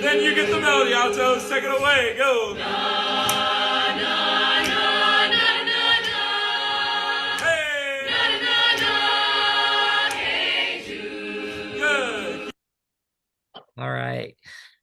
Then you get the melody, altos. Take it away. Go. All right.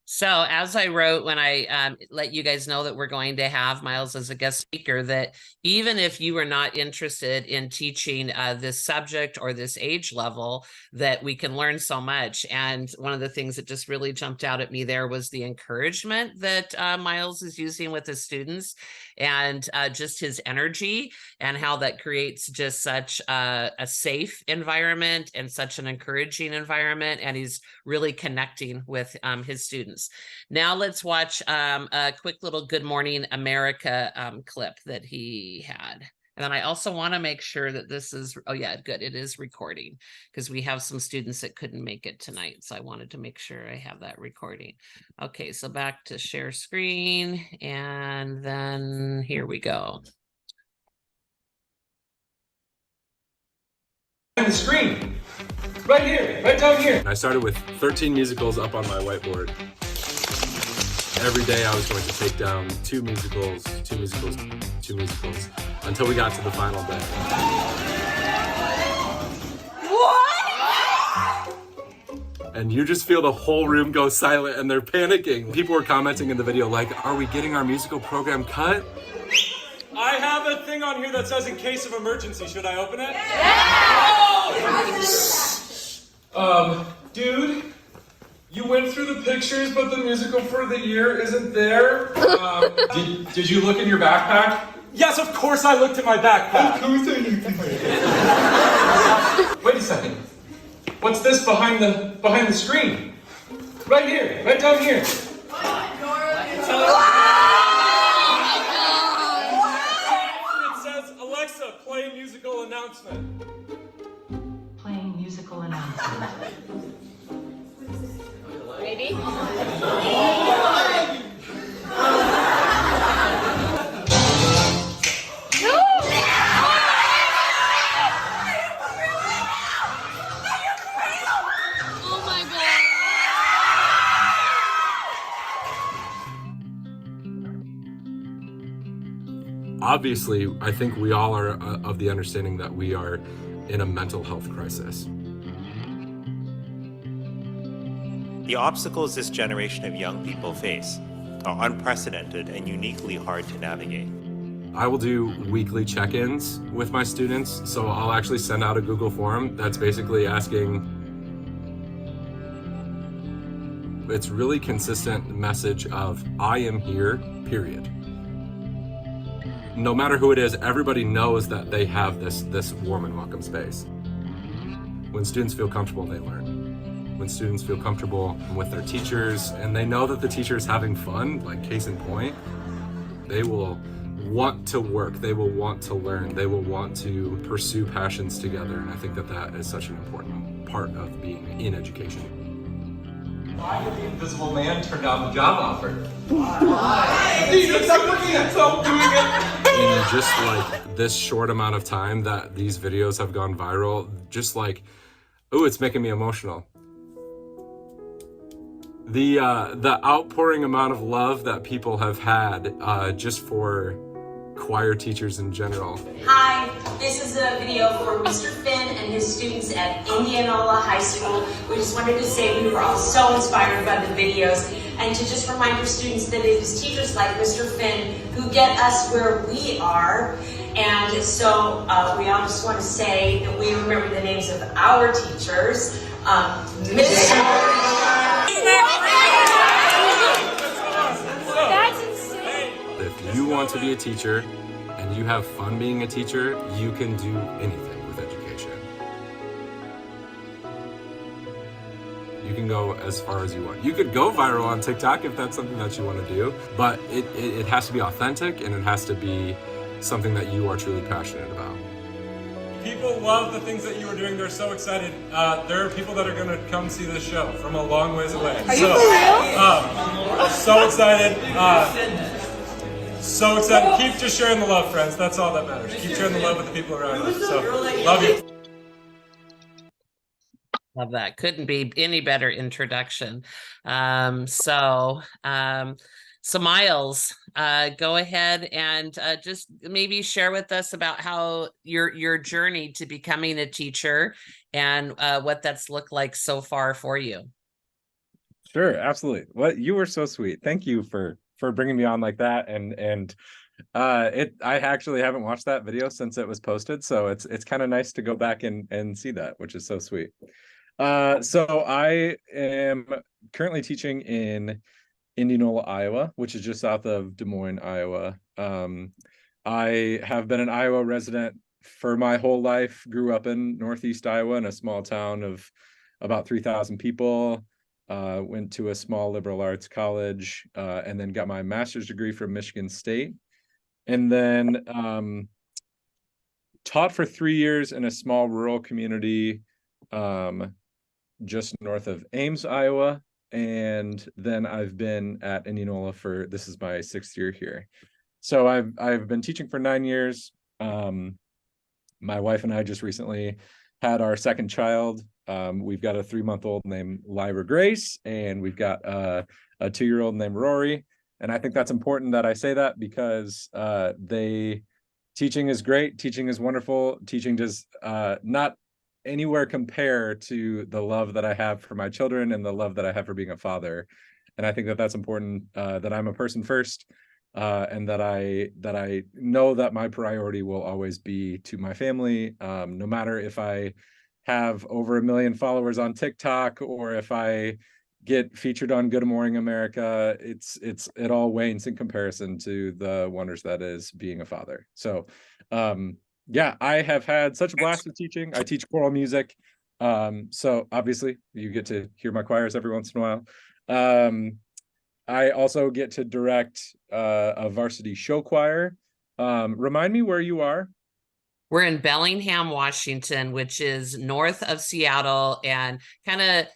So as I wrote when I let you guys know that we're going to have Myles as a guest speaker, that even if you are not interested in teaching this subject or this age level, that we can learn so much. And one of the things that just really jumped out at me there was the encouragement that Myles is using with his students, and just his energy, and how that creates just such a safe environment and such an encouraging environment. And he's really connecting with his students. Now let's watch a quick little Good Morning America clip that he had. And then I also want to make sure that this is, oh yeah, good, it is recording, because we have some students that couldn't make it tonight. So I wanted to make sure I have that recording. Okay, so back to share screen, and then here we go. On the screen, right here, right down here. I started with 13 musicals up on my whiteboard. Every day I was going to take down 2 musicals, 2 musicals, 2 musicals, until we got to the final day. What? And you just feel the whole room go silent and they're panicking. People were commenting in the video like, are we getting our musical program cut? I have a thing on here that says in case of emergency. Should I open it? Yeah! Dude, you went through the pictures, but the musical for the year isn't there. Did you look in your backpack? Yes, of course I looked in my backpack. Wait a second. What's this behind the screen? Right here, right down here. Alexa, play musical announcement. Playing musical announcement. Ready? Oh my God. Obviously, I think we all are of the understanding that we are in a mental health crisis. The obstacles this generation of young people face are unprecedented and uniquely hard to navigate. I will do weekly check-ins with my students, so I'll actually send out a Google form that's basically asking, it's really consistent message of, I am here, period. No matter who it is, everybody knows that they have this warm and welcome space. When students feel comfortable, they learn. When students feel comfortable with their teachers and they know that the teacher is having fun, like case in point, they will want to work, they will want to learn, they will want to pursue passions together. And I think that that is such an important part of being in education. Why did the Invisible Man turn down the job offer? Why? Stop looking at yourself doing it. In just like this short amount of time that these videos have gone viral, just like, ooh, it's making me emotional. The outpouring amount of love that people have had just for choir teachers in general. Hi, this is a video for Mr. Finn and his students at Indianola High School. We just wanted to say we were all so inspired by the videos, and to just remind your students that it is teachers like Mr. Finn who get us where we are. And so we all just want to say that we remember the names of our teachers. If you want to be a teacher and you have fun being a teacher, you can do anything with education. You can go as far as you want. You could go viral on TikTok if that's something that you want to do, but it has to be authentic and it has to be something that you are truly passionate about. People love the things that you are doing. They're so excited. There are people that are going to come see this show from a long ways away. Are you for real? So excited. So excited. Keep just sharing the love, friends. That's all that matters. Keep sharing the love with the people around us. So, love you. Love that. Couldn't be any better introduction. So Myles, go ahead and just maybe share with us about how your journey to becoming a teacher and what that's looked like so far for you. Sure, absolutely. Well, you were so sweet. Thank you for bringing me on like that. I actually haven't watched that video since it was posted, so it's kind of nice to go back and see that, which is so sweet. So I am currently teaching in Indianola, Iowa, which is just south of Des Moines, Iowa. I have been an Iowa resident for my whole life, grew up in Northeast Iowa in a small town of about 3,000 people, went to a small liberal arts college, and then got my master's degree from Michigan State. And then taught for 3 years in a small rural community just north of Ames, Iowa. And then I've been at Indianola this is my 6th year here. So I've been teaching for 9 years. My wife and I just recently had our second child. We've got a 3-month-old named Lyra Grace, and we've got a 2-year-old named Rory. And I think that's important that I say that because teaching is great. Teaching is wonderful. Teaching does not anywhere compare to the love that I have for my children and the love that I have for being a father. And I think that that's important, that I'm a person first, and that I know that my priority will always be to my family, no matter if I have over 1 million followers on TikTok or if I get featured on Good Morning America. It all wanes in comparison to the wonders that is being a father. So yeah, I have had such a blast with teaching. I teach choral music, so obviously you get to hear my choirs every once in a while. I also get to direct a varsity show choir. Remind me where you are. We're in Bellingham, Washington, which is north of Seattle and kind of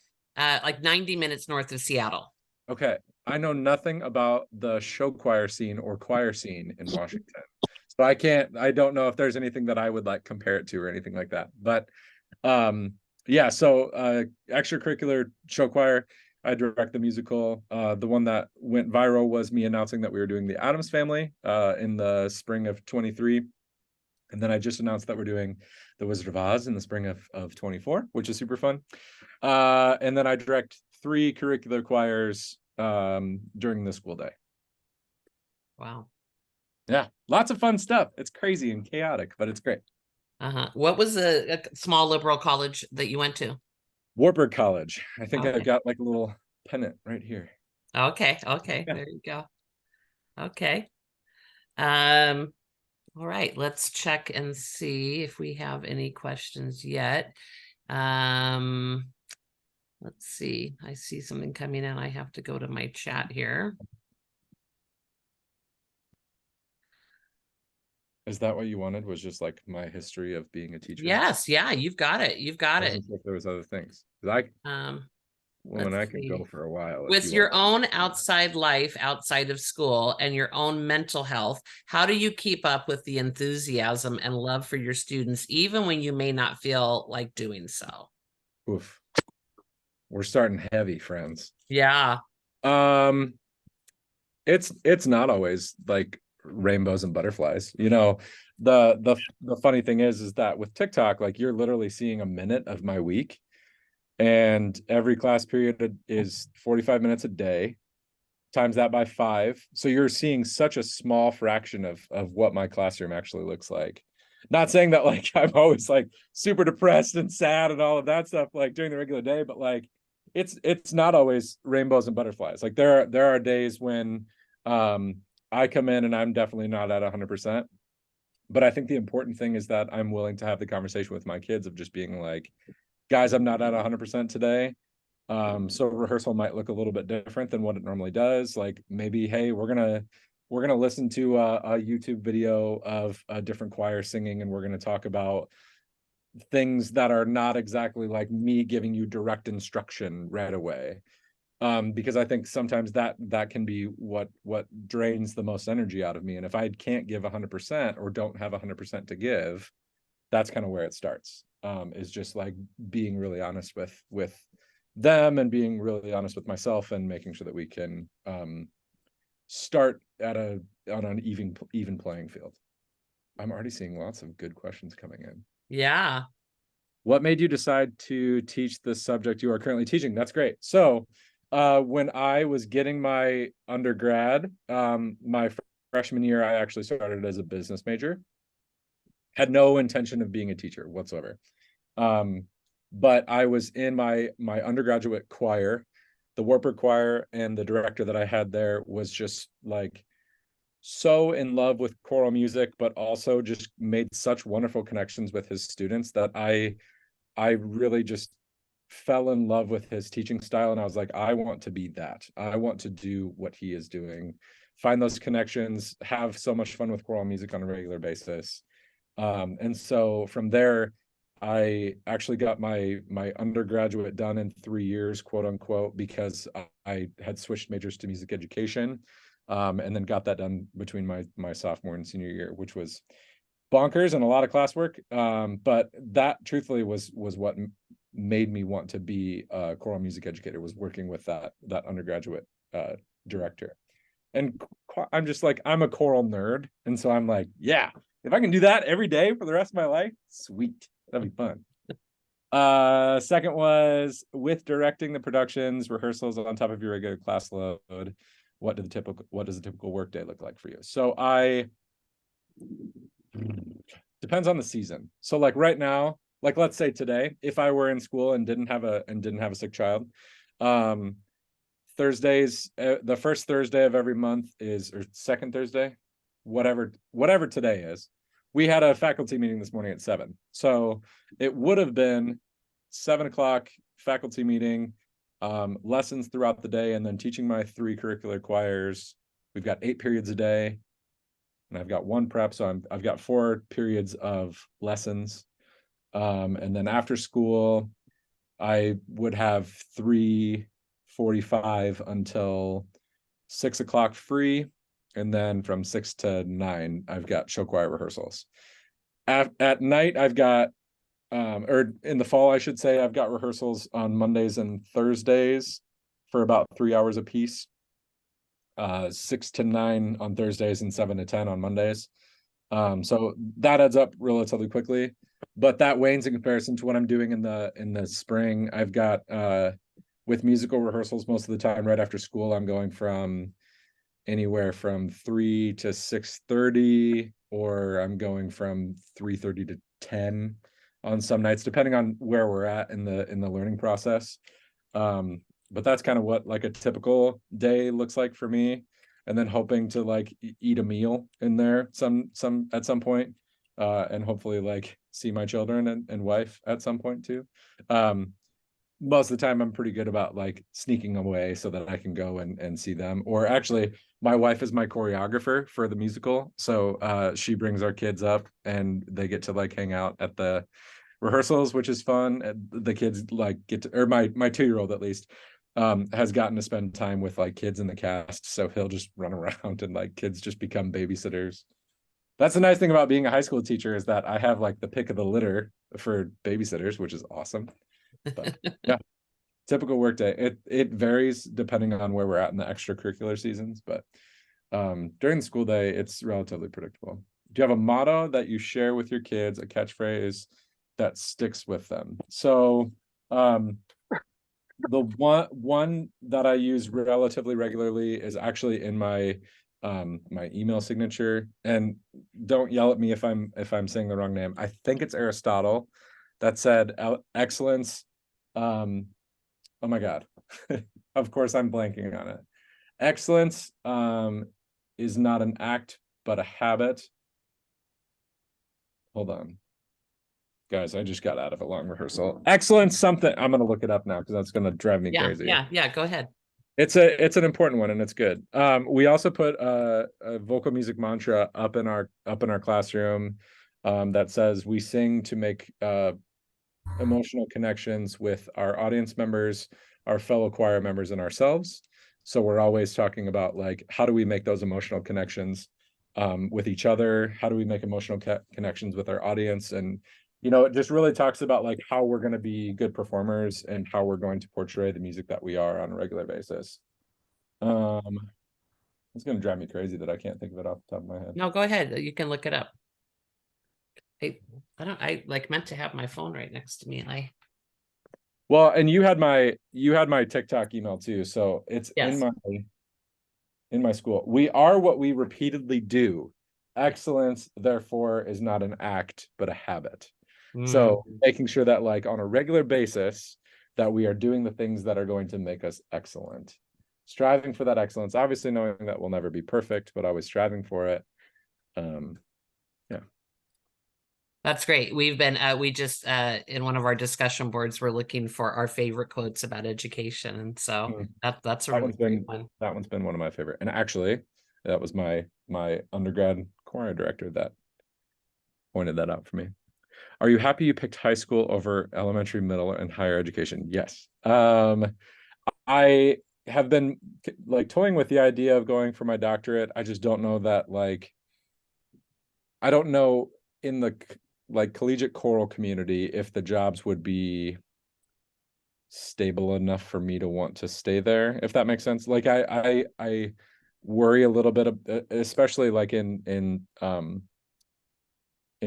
like 90 minutes north of Seattle. Okay. I know nothing about the show choir scene or choir scene in Washington. So I don't know if there's anything that I would like compare it to or anything like that. But yeah, so extracurricular show choir, I direct the musical. The one that went viral was me announcing that we were doing the Addams Family in the spring of 23. And then I just announced that we're doing The Wizard of Oz in the spring of 24, which is super fun. And then I direct 3 curricular choirs during the school day. Wow. Yeah, lots of fun stuff. It's crazy and chaotic, but it's great. What was a small liberal college that you went to? Wartburg College. I think Okay. I've got like a little pennant right here. Okay. Yeah. There you go. Okay. All right, let's check and see if we have any questions yet. Let's see. I see something coming in. I have to go to my chat here. Is that what you wanted? Was just like my history of being a teacher? Yes, yeah, you've got it. You've got it. If there was other things. I could go for a while. With your own outside life outside of school and your own mental health, how do you keep up with the enthusiasm and love for your students, even when you may not feel like doing so? Oof. We're starting heavy, friends. Yeah. It's not always like rainbows and butterflies. You know, the funny thing is that with TikTok, like you're literally seeing a minute of my week. And every class period is 45 minutes a day, times that by 5. So you're seeing such a small fraction of what my classroom actually looks like. Not saying that like I'm always like super depressed and sad and all of that stuff like during the regular day, but like it's not always rainbows and butterflies. Like there are days when I come in and I'm definitely not at 100%. But I think the important thing is that I'm willing to have the conversation with my kids of just being like, guys, I'm not at 100% today. So rehearsal might look a little bit different than what it normally does. Like maybe, hey, we're gonna listen to a YouTube video of a different choir singing, and we're gonna talk about things that are not exactly like me giving you direct instruction right away. Because I think sometimes that can be what drains the most energy out of me. And if I can't give 100% or don't have 100% to give, that's kind of where it starts. is just like being really honest with them and being really honest with myself and making sure that we can start on an even playing field. I'm already seeing lots of good questions coming in. Yeah. What made you decide to teach the subject you are currently teaching? That's great. So when I was getting my undergrad, my freshman year, I actually started as a business major. Had no intention of being a teacher whatsoever. But I was in my undergraduate choir, the Wartburg choir, and the director that I had there was just like so in love with choral music, but also just made such wonderful connections with his students that I really just fell in love with his teaching style. And I was like, I want to be that. I want to do what he is doing, find those connections, have so much fun with choral music on a regular basis. And so from there, I actually got my undergraduate done in 3 years, quote unquote, because I had switched majors to music education, and then got that done between my sophomore and senior year, which was bonkers and a lot of classwork. But that truthfully was what made me want to be a choral music educator, was working with that undergraduate director. And I'm just like, I'm a choral nerd, and so I'm like, yeah, if I can do that every day for the rest of my life, sweet, that'd be fun. Second was, with directing the productions, rehearsals on top of your regular class load, what does a typical work day look like for you? So depends on the season. So like right now, like let's say today, if I were in school and didn't have a sick child, Thursdays, the first Thursday of every month is, or second Thursday, whatever today is, we had a faculty meeting this morning at 7. So it would have been 7 o'clock faculty meeting, lessons throughout the day, and then teaching my 3 curricular choirs. We've got 8 periods a day, and I've got 1 prep, so I've got 4 periods of lessons. And then after school, I would have 3:45 until 6 o'clock free. And then from 6 to 9, I've got show choir rehearsals. At night, I've got, or in the fall, I should say, I've got rehearsals on Mondays and Thursdays for about 3 hours a piece. 6 to 9 on Thursdays and 7 to 10 on Mondays. So that adds up relatively quickly, but that wanes in comparison to what I'm doing in the spring. I've got with musical rehearsals most of the time right after school, I'm going from anywhere from 3 to 6:30, or I'm going from 3:30 to 10 on some nights, depending on where we're at in the learning process. But that's kind of what like a typical day looks like for me. And then hoping to like eat a meal in there at some point, and hopefully like see my children and wife at some point too. Most of the time I'm pretty good about like sneaking away so that I can go and see them. Or actually, my wife is my choreographer for the musical, so she brings our kids up and they get to like hang out at the rehearsals, which is fun. The kids like get to, or my 2-year-old at least, has gotten to spend time with like kids in the cast, so he'll just run around and like kids just become babysitters. That's the nice thing about being a high school teacher, is that I have like the pick of the litter for babysitters, which is awesome. But yeah, typical work day. It varies depending on where we're at in the extracurricular seasons, but during the school day, it's relatively predictable. Do you have a motto that you share with your kids, a catchphrase that sticks with them? So the one that I use relatively regularly is actually in my my email signature, and don't yell at me if I'm saying the wrong name. I think it's Aristotle that said excellence. Oh my god, of course I'm blanking on it. Excellence is not an act but a habit. Hold on, guys, I just got out of a long rehearsal. Excellence something. I'm gonna look it up now because that's gonna drive me crazy. Yeah, go ahead. It's an important one, and it's good. We also put a vocal music mantra up in our classroom, that says we sing to make emotional connections with our audience members, our fellow choir members, and ourselves. So we're always talking about like, how do we make those emotional connections with each other? How do we make emotional connections with our audience? And it just really talks about like how we're going to be good performers and how we're going to portray the music that we are on a regular basis. It's going to drive me crazy that I can't think of it off the top of my head. No, go ahead. You can look it up. I like meant to have my phone right next to me. Well, and you had my TikTok email too, so it's Yes. in my school. We are what we repeatedly do. Excellence, therefore, is not an act, but a habit. So making sure that like on a regular basis that we are doing the things that are going to make us excellent. Striving for that excellence, obviously knowing that we'll never be perfect, but always striving for it. Yeah. That's great. We've been we just in one of our discussion boards, we're looking for our favorite quotes about education. And so that's a really great one. That one's been one of my favorite. And actually, that was my undergrad choir director that pointed that out for me. Are you happy you picked high school over elementary, middle, and higher education? Yes. I have been like toying with the idea of going for my doctorate. I just don't know that like I don't know in the like collegiate choral community if the jobs would be stable enough for me to want to stay there, if that makes sense. Like I worry a little bit, especially like in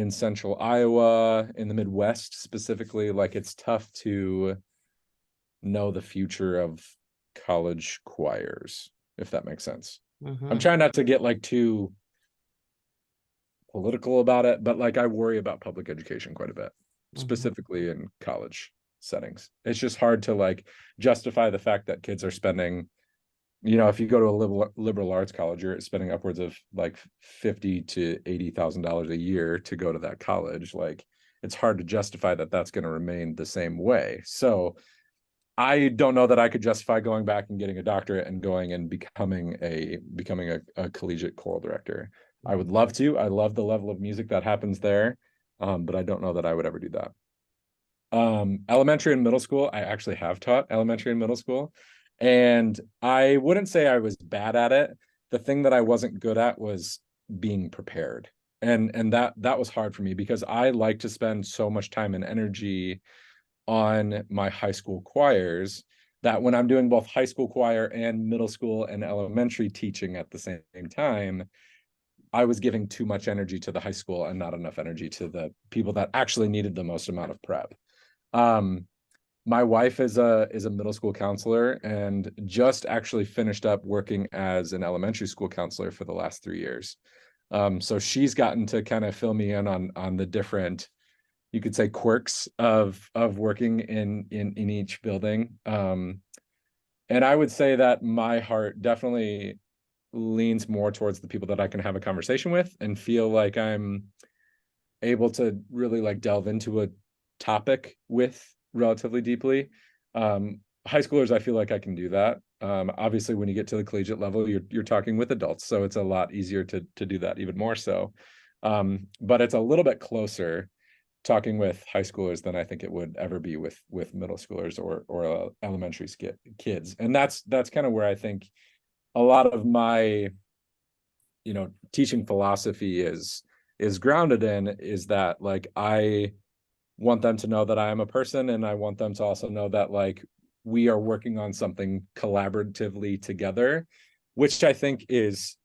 central Iowa, in the Midwest specifically, like it's tough to know the future of college choirs, if that makes sense. I'm trying not to get like too political about it, but like I worry about public education quite a bit, specifically in college settings. It's just hard to like justify the fact that kids are spending, if you go to a liberal arts college, you're spending upwards of like $50,000 to $80,000 a year to go to that college. Like it's hard to justify that that's going to remain the same way. So I don't know that I could justify going back and getting a doctorate and going and becoming a collegiate choral director. I would love to. I love the level of music that happens there, but I don't know that I would ever do that. Elementary and middle school, I actually have taught elementary and middle school, and I wouldn't say I was bad at it. The thing that I wasn't good at was being prepared, and that was hard for me because I like to spend so much time and energy on my high school choirs that when I'm doing both high school choir and middle school and elementary teaching at the same time, I was giving too much energy to the high school and not enough energy to the people that actually needed the most amount of prep. My wife is a middle school counselor and just actually finished up working as an elementary school counselor for the last 3 years. So she's gotten to kind of fill me in on the different, you could say, quirks of working in each building. And I would say that my heart definitely leans more towards the people that I can have a conversation with and feel like I'm able to really like delve into a topic with relatively deeply. High schoolers, I feel like I can do that. Obviously, when you get to the collegiate level, you're talking with adults, so it's a lot easier to do that even more so. But it's a little bit closer talking with high schoolers than I think it would ever be with middle schoolers or elementary kids. And that's kind of where I think a lot of my teaching philosophy is grounded in, is that like I want them to know that I am a person, and I want them to also know that like we are working on something collaboratively together, which I think is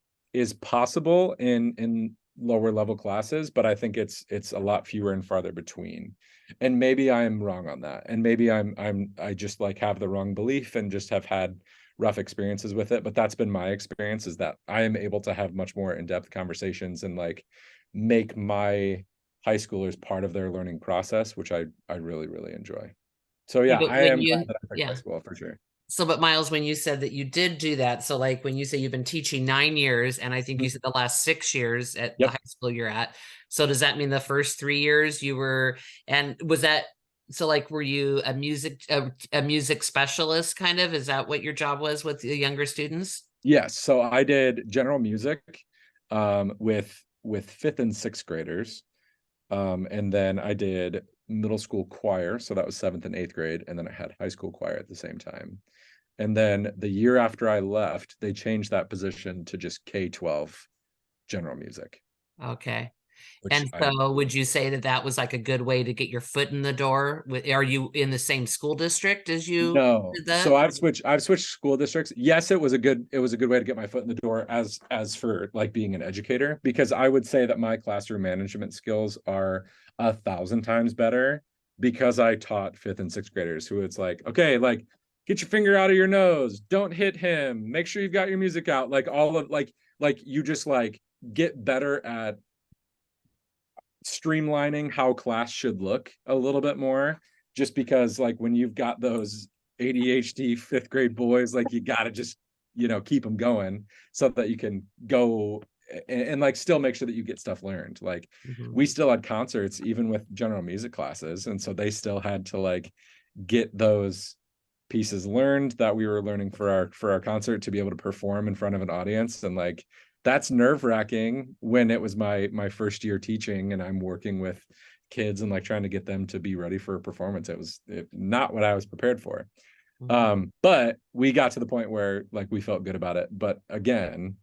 possible in lower level classes, but I think it's a lot fewer and farther between. And maybe I am wrong on that, and maybe I just like have the wrong belief and just have had rough experiences with it. But that's been my experience, is that I am able to have much more in-depth conversations and like make my high schoolers part of their learning process, which I really, really enjoy. So yeah, I am glad that I picked high school for sure. So, but Myles, when you said that you did do that, so like when you say you've been teaching 9 years, and I think you said the last 6 years at the high school you're at. So does that mean the first 3 years you were, and was that, so like, were you a music specialist kind of? Is that what your job was with the younger students? Yes. So I did general music with 5th and 6th graders. And then I did middle school choir. So that was 7th and 8th grade. And then I had high school choir at the same time. And then the year after I left, they changed that position to just K-12 general music. Okay. which And so would you say that that was like a good way to get your foot in the door? Are you in the same school district as you no. did So that? I've switched school districts. Yes, it was a good way to get my foot in the door as for like being an educator, because I would say that my classroom management skills are 1,000 times better because I taught fifth and sixth graders who it's like, okay, like get your finger out of your nose, don't hit him, make sure you've got your music out, like all of like you just like get better at streamlining how class should look a little bit more, just because like when you've got those ADHD fifth grade boys, like you got to just keep them going so that you can go and like still make sure that you get stuff learned. Like Mhm. we still had concerts even with general music classes, and so they still had to like get those pieces learned that we were learning for our concert to be able to perform in front of an audience. And like that's nerve-wracking when it was my first year teaching and I'm working with kids and like trying to get them to be ready for a performance. It was not what I was prepared for. But we got to the point where like we felt good about it. But again,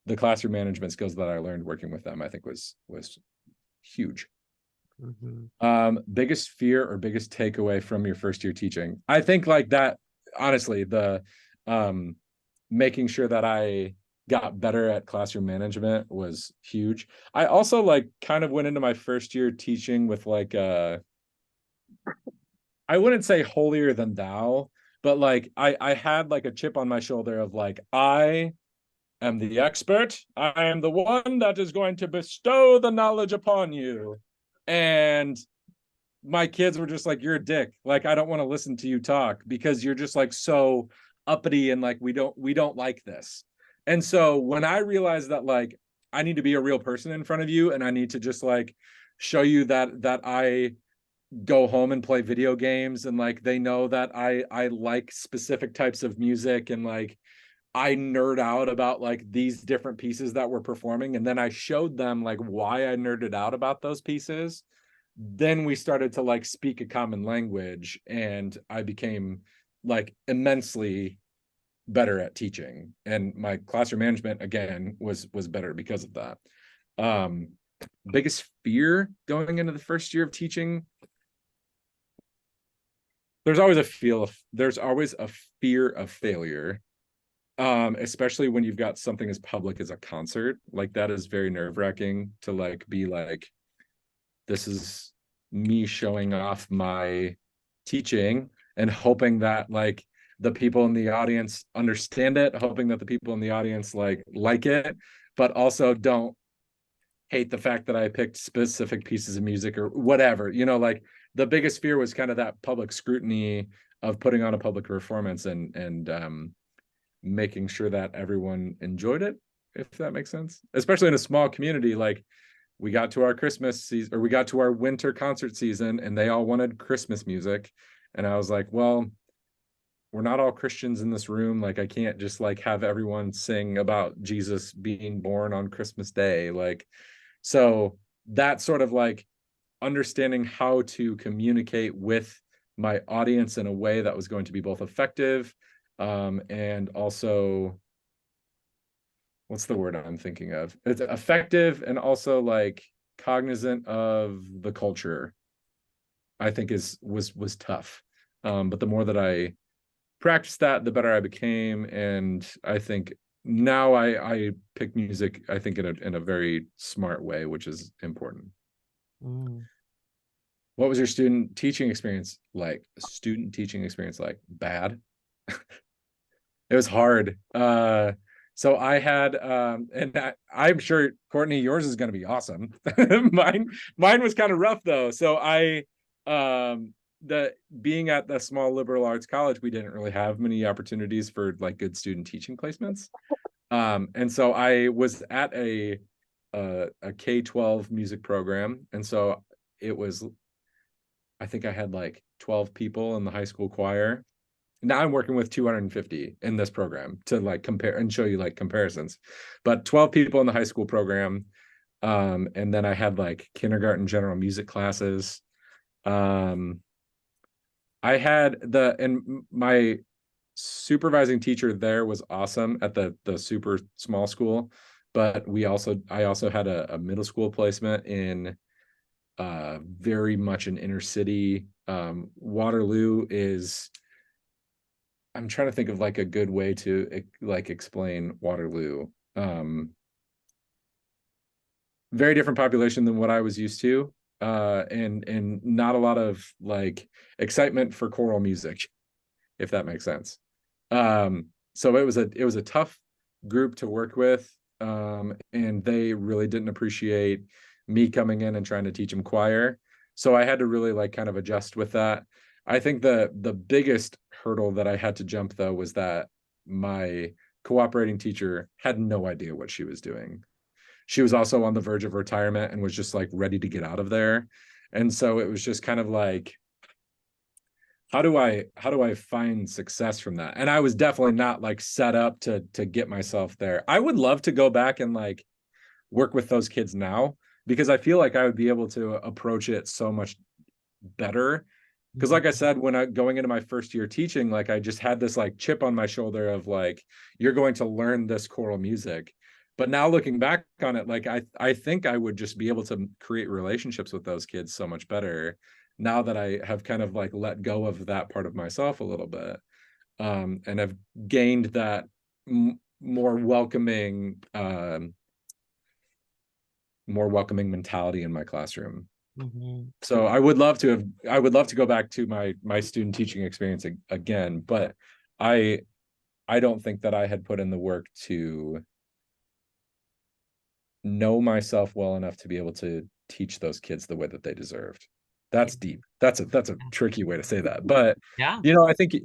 the classroom management skills that I learned working with them, I think was huge. Biggest fear or biggest takeaway from your first year teaching? I think like that, honestly, the making sure that I got better at classroom management was huge. I also like kind of went into my first year teaching with like I wouldn't say holier than thou, but like I had like a chip on my shoulder of like I am the expert. I am the one that is going to bestow the knowledge upon you. And my kids were just like, you're a dick. Like, I don't want to listen to you talk because you're just like so uppity and like we don't like this. And so when I realized that like I need to be a real person in front of you and I need to just like show you that I go home and play video games and like they know that I like specific types of music and like I nerd out about like these different pieces that we're performing, and then I showed them like why I nerded out about those pieces. Then we started to like speak a common language and I became like immensely better at teaching, and my classroom management again was better because of that. Biggest fear going into the first year of teaching, there's always a fear of failure, especially when you've got something as public as a concert. Like that is very nerve-wracking to like be like, this is me showing off my teaching and hoping that like the people in the audience understand it, hoping that the people in the audience like it, but also don't hate the fact that I picked specific pieces of music or whatever. Like the biggest fear was kind of that public scrutiny of putting on a public performance and making sure that everyone enjoyed it, if that makes sense. Especially in a small community, like we got to our Christmas season, or we got to our winter concert season, and they all wanted Christmas music. And I was like, well, we're not all Christians in this room. Like, I can't just like have everyone sing about Jesus being born on Christmas Day. Like, so that sort of like understanding how to communicate with my audience in a way that was going to be both effective, and also, what's the word I'm thinking of? It's effective and also like cognizant of the culture, I think was tough. But the more that I practiced that, the better I became. And I think now I pick music, I think in a very smart way, which is important. What was your student teaching experience like? Bad. It was hard. So I had, and I'm sure Courtney, yours is going to be awesome. mine was kind of rough though. So being at the small liberal arts college, we didn't really have many opportunities for like good student teaching placements. And so I was at a K-12 music program, and so it was, I think I had like 12 people in the high school choir. Now I'm working with 250 in this program to like compare and show you like comparisons, but 12 people in the high school program. And then I had like kindergarten general music classes. I had and my supervising teacher there was awesome at the super small school, but I also had a middle school placement in very much an inner city. Waterloo is, I'm trying to think of like a good way to like explain Waterloo. Very different population than what I was used to, and not a lot of like excitement for choral music, if that makes sense. So it was a tough group to work with, and they really didn't appreciate me coming in and trying to teach them choir. So I had to really like kind of adjust with that. I think the biggest hurdle that I had to jump though was that my cooperating teacher had no idea what she was doing. She was also on the verge of retirement and was just like ready to get out of there. And so it was just kind of like, how do I find success from that? And I was definitely not like set up to get myself there. I would love to go back and like work with those kids now, because I feel like I would be able to approach it so much better. Because like I said, when I going into my first year teaching, like I just had this like chip on my shoulder of like, you're going to learn this choral music. But now looking back on it, like I think I would just be able to create relationships with those kids so much better now that I have kind of like let go of that part of myself a little bit, and have gained that more welcoming mentality in my classroom. So I would love to go back to my student teaching experience again, but I don't think that I had put in the work to know myself well enough to be able to teach those kids the way that they deserved. That's deep. That's a tricky way to say that, but Yeah. I think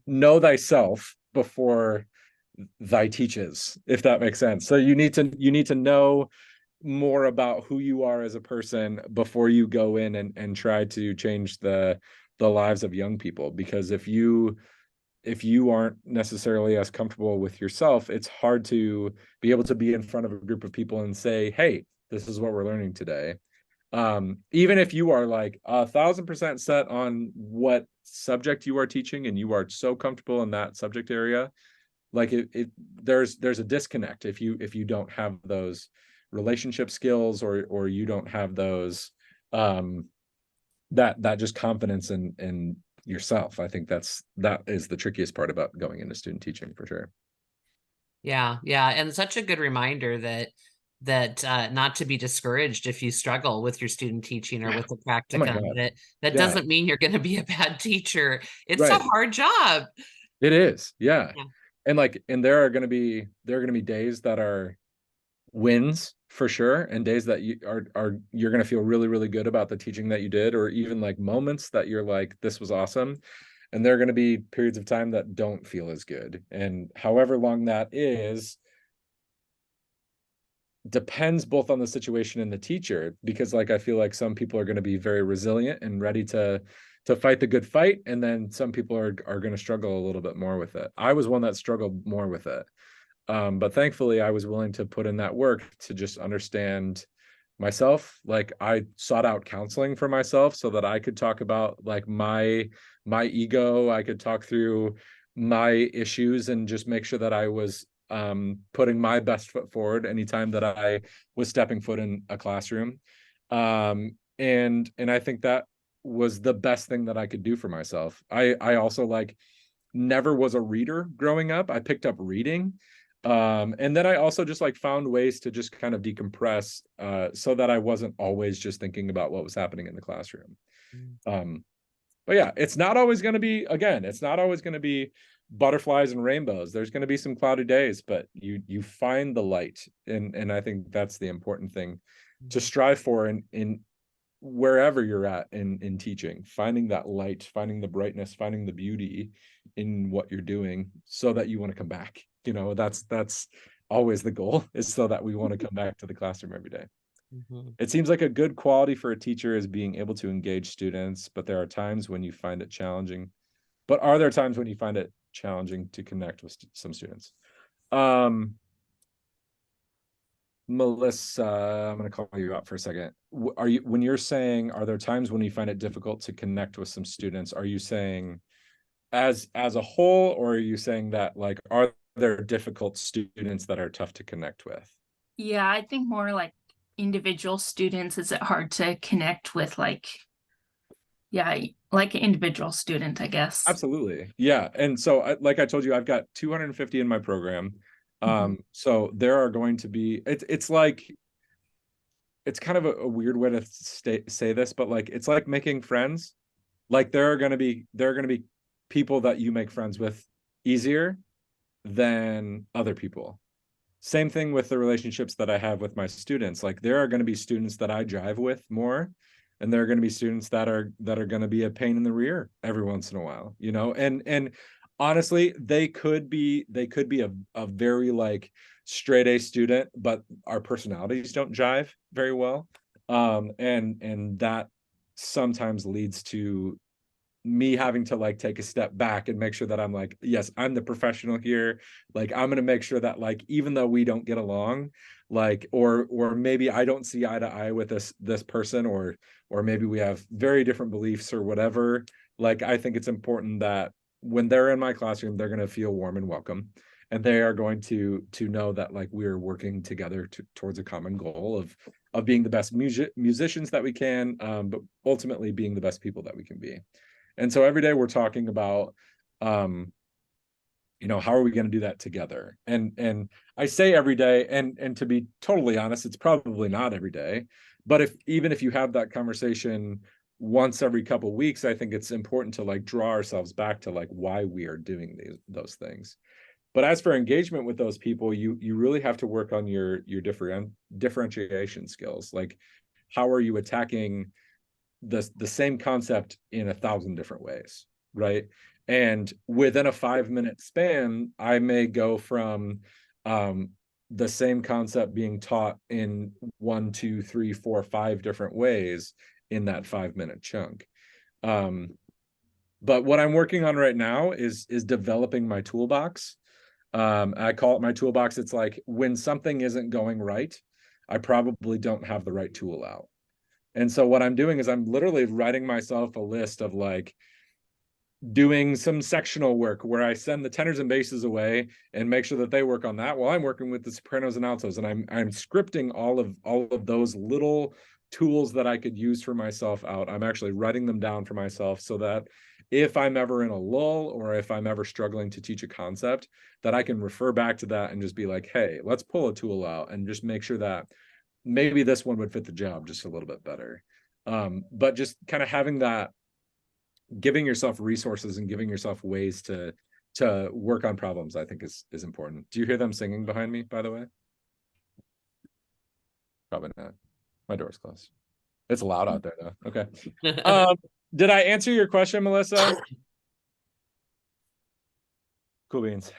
know thyself before thy teaches, if that makes sense. So you need to know more about who you are as a person before you go in and try to change the lives of young people. Because if you aren't necessarily as comfortable with yourself, it's hard to be able to be in front of a group of people and say, hey, this is what we're learning today. Even if you are like 1,000% set on what subject you are teaching and you are so comfortable in that subject area, like there's a disconnect if you don't have those relationship skills, or you don't have those that just confidence in yourself. I think that is the trickiest part about going into student teaching, for sure. Yeah, yeah, and such a good reminder that not to be discouraged if you struggle with your student teaching or with the Oh my practicum. God. That Yeah. doesn't mean you're going to be a bad teacher. It's a Right. hard job. It is. Yeah. Yeah. And there are going to be days that are wins for sure, and days that you're going to feel really, really good about the teaching that you did, or even like moments that you're like, this was awesome. And there are going to be periods of time that don't feel as good. And however long that is, depends both on the situation and the teacher, because like I feel like some people are going to be very resilient and ready to fight the good fight, and then some people are going to struggle a little bit more with it. I was one that struggled more with it, but thankfully I was willing to put in that work to just understand myself. Like I sought out counseling for myself so that I could talk about like my ego. I could talk through my issues and just make sure that I was putting my best foot forward anytime that I was stepping foot in a classroom. And I think that was the best thing that I could do for myself. I also like never was a reader growing up. I picked up reading. And then I also just like found ways to just kind of decompress, so that I wasn't always just thinking about what was happening in the classroom. But yeah, it's not always going to be butterflies and rainbows. There's going to be some cloudy days, but you find the light. And I think that's the important thing to strive for in wherever you're at in teaching, finding that light, finding the brightness, finding the beauty in what you're doing, so that you want to come back. That's always the goal, is so that we want to come back to the classroom every day. It seems like a good quality for a teacher is being able to engage students, but there are times when you find it challenging. But are there times when you find it challenging to connect with some students? Melissa, I'm going to call you out for a second. When you're saying, are there times when you find it difficult to connect with some students, are you saying as a whole, or are you saying that like, are there difficult students that are tough to connect with? Yeah, I think more like individual students. Is it hard to connect with like, yeah, like an individual student, I guess. Absolutely. Yeah. And so like I told you, I've got 250 in my program. So there are going to be, it's like, it's kind of a weird way to say this, but like, it's like making friends. Like there are going to be people that you make friends with easier than other people. Same thing with the relationships that I have with my students. Like there are going to be students that I drive with more, and there are going to be students that are going to be a pain in the rear every once in a while, you know. And honestly, they could be a very like straight A student, but our personalities don't jive very well. And that sometimes leads to me having to like take a step back and make sure that I'm like, yes, I'm the professional here. Like I'm going to make sure that like, even though we don't get along, like, or maybe I don't see eye to eye with this person, or maybe we have very different beliefs or whatever. Like, I think it's important that when they're in my classroom, they're going to feel warm and welcome. And they are going to know that like we're working together towards a common goal of being the best musicians that we can, but ultimately being the best people that we can be. And so every day we're talking about, you know, how are we going to do that together? And I say every day, and to be totally honest, it's probably not every day. But even if you have that conversation once every couple of weeks, I think it's important to like draw ourselves back to like why we are doing those things. But as for engagement with those people, you really have to work on your differentiation skills. Like, how are you attacking the same concept in 1,000 different ways, right? And within a 5-minute span, I may go from the same concept being taught in 1, 2, 3, 4, 5 different ways in that 5-minute chunk. But what I'm working on right now is developing my toolbox. I call it my toolbox. It's like when something isn't going right, I probably don't have the right tool out. And so what I'm doing is I'm literally writing myself a list of like doing some sectional work where I send the tenors and basses away and make sure that they work on that while I'm working with the sopranos and altos. And I'm scripting all of those little tools that I could use for myself out. I'm actually writing them down for myself so that if I'm ever in a lull or if I'm ever struggling to teach a concept, that I can refer back to that and just be like, hey, let's pull a tool out and just make sure that maybe this one would fit the job just a little bit better. But just kind of having that, giving yourself resources and giving yourself ways to work on problems, I think is important. Do you hear them singing behind me, by the way? Probably not. My door's closed. It's loud out there though. Okay. Did I answer your question, Melissa? Cool beans.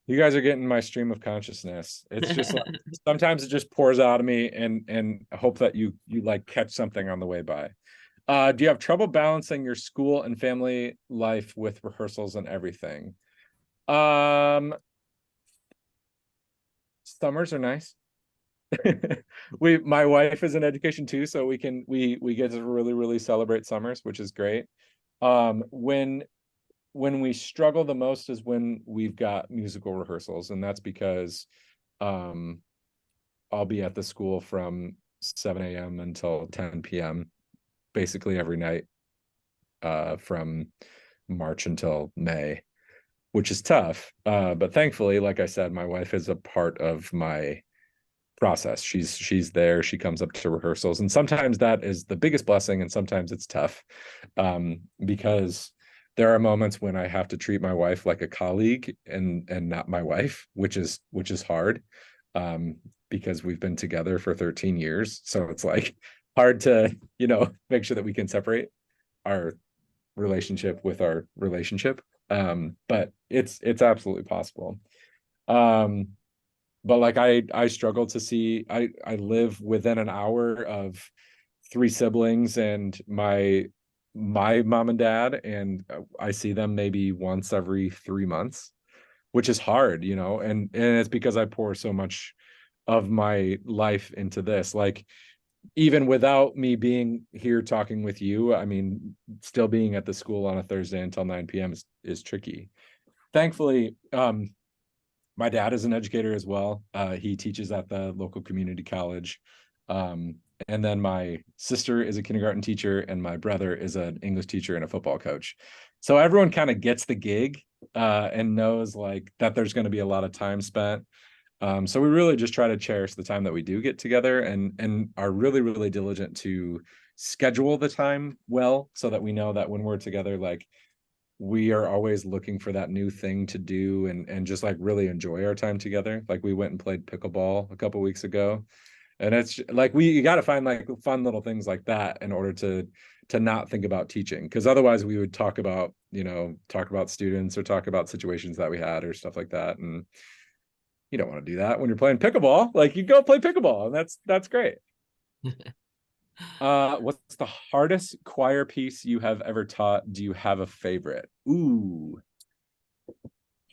You guys are getting my stream of consciousness. It's just like, sometimes it just pours out of me, and I hope that you like catch something on the way by. Do you have trouble balancing your school and family life with rehearsals and everything? Summers are nice. My wife is in education too, so we get to really celebrate summers, which is great. When we struggle the most is when we've got musical rehearsals, and that's because I'll be at the school from 7 a.m. until 10 p.m. basically every night from March until May, which is tough. But thankfully, like I said, my wife is a part of my process. She's there. She comes up to rehearsals, and sometimes that is the biggest blessing, and sometimes it's tough because there are moments when I have to treat my wife like a colleague and not my wife, which is hard because we've been together for 13 years. So it's like hard to, make sure that we can separate our relationship with our relationship. But it's absolutely possible. But like I struggle to see, I live within an hour of 3 siblings and my mom and dad, and I see them maybe once every 3 months, which is hard, and it's because I pour so much of my life into this. Like, even without me being here talking with you, I mean, still being at the school on a Thursday until 9 p.m. is tricky. Thankfully, My dad is an educator as well. He teaches at the local community college. And then my sister is a kindergarten teacher, and my brother is an English teacher and a football coach. So everyone kind of gets the gig and knows like that there's going to be a lot of time spent. So we really just try to cherish the time that we do get together, and are really, really diligent to schedule the time well, so that we know that when we're together, like we are always looking for that new thing to do, and just like really enjoy our time together. Like we went and played pickleball a couple weeks ago, and it's like you got to find like fun little things like that in order to not think about teaching, because otherwise we would talk about students or talk about situations that we had or stuff like that, and you don't want to do that when you're playing pickleball. Like you go play pickleball, and that's great. What's the hardest choir piece you have ever taught? Do you have a favorite? Ooh,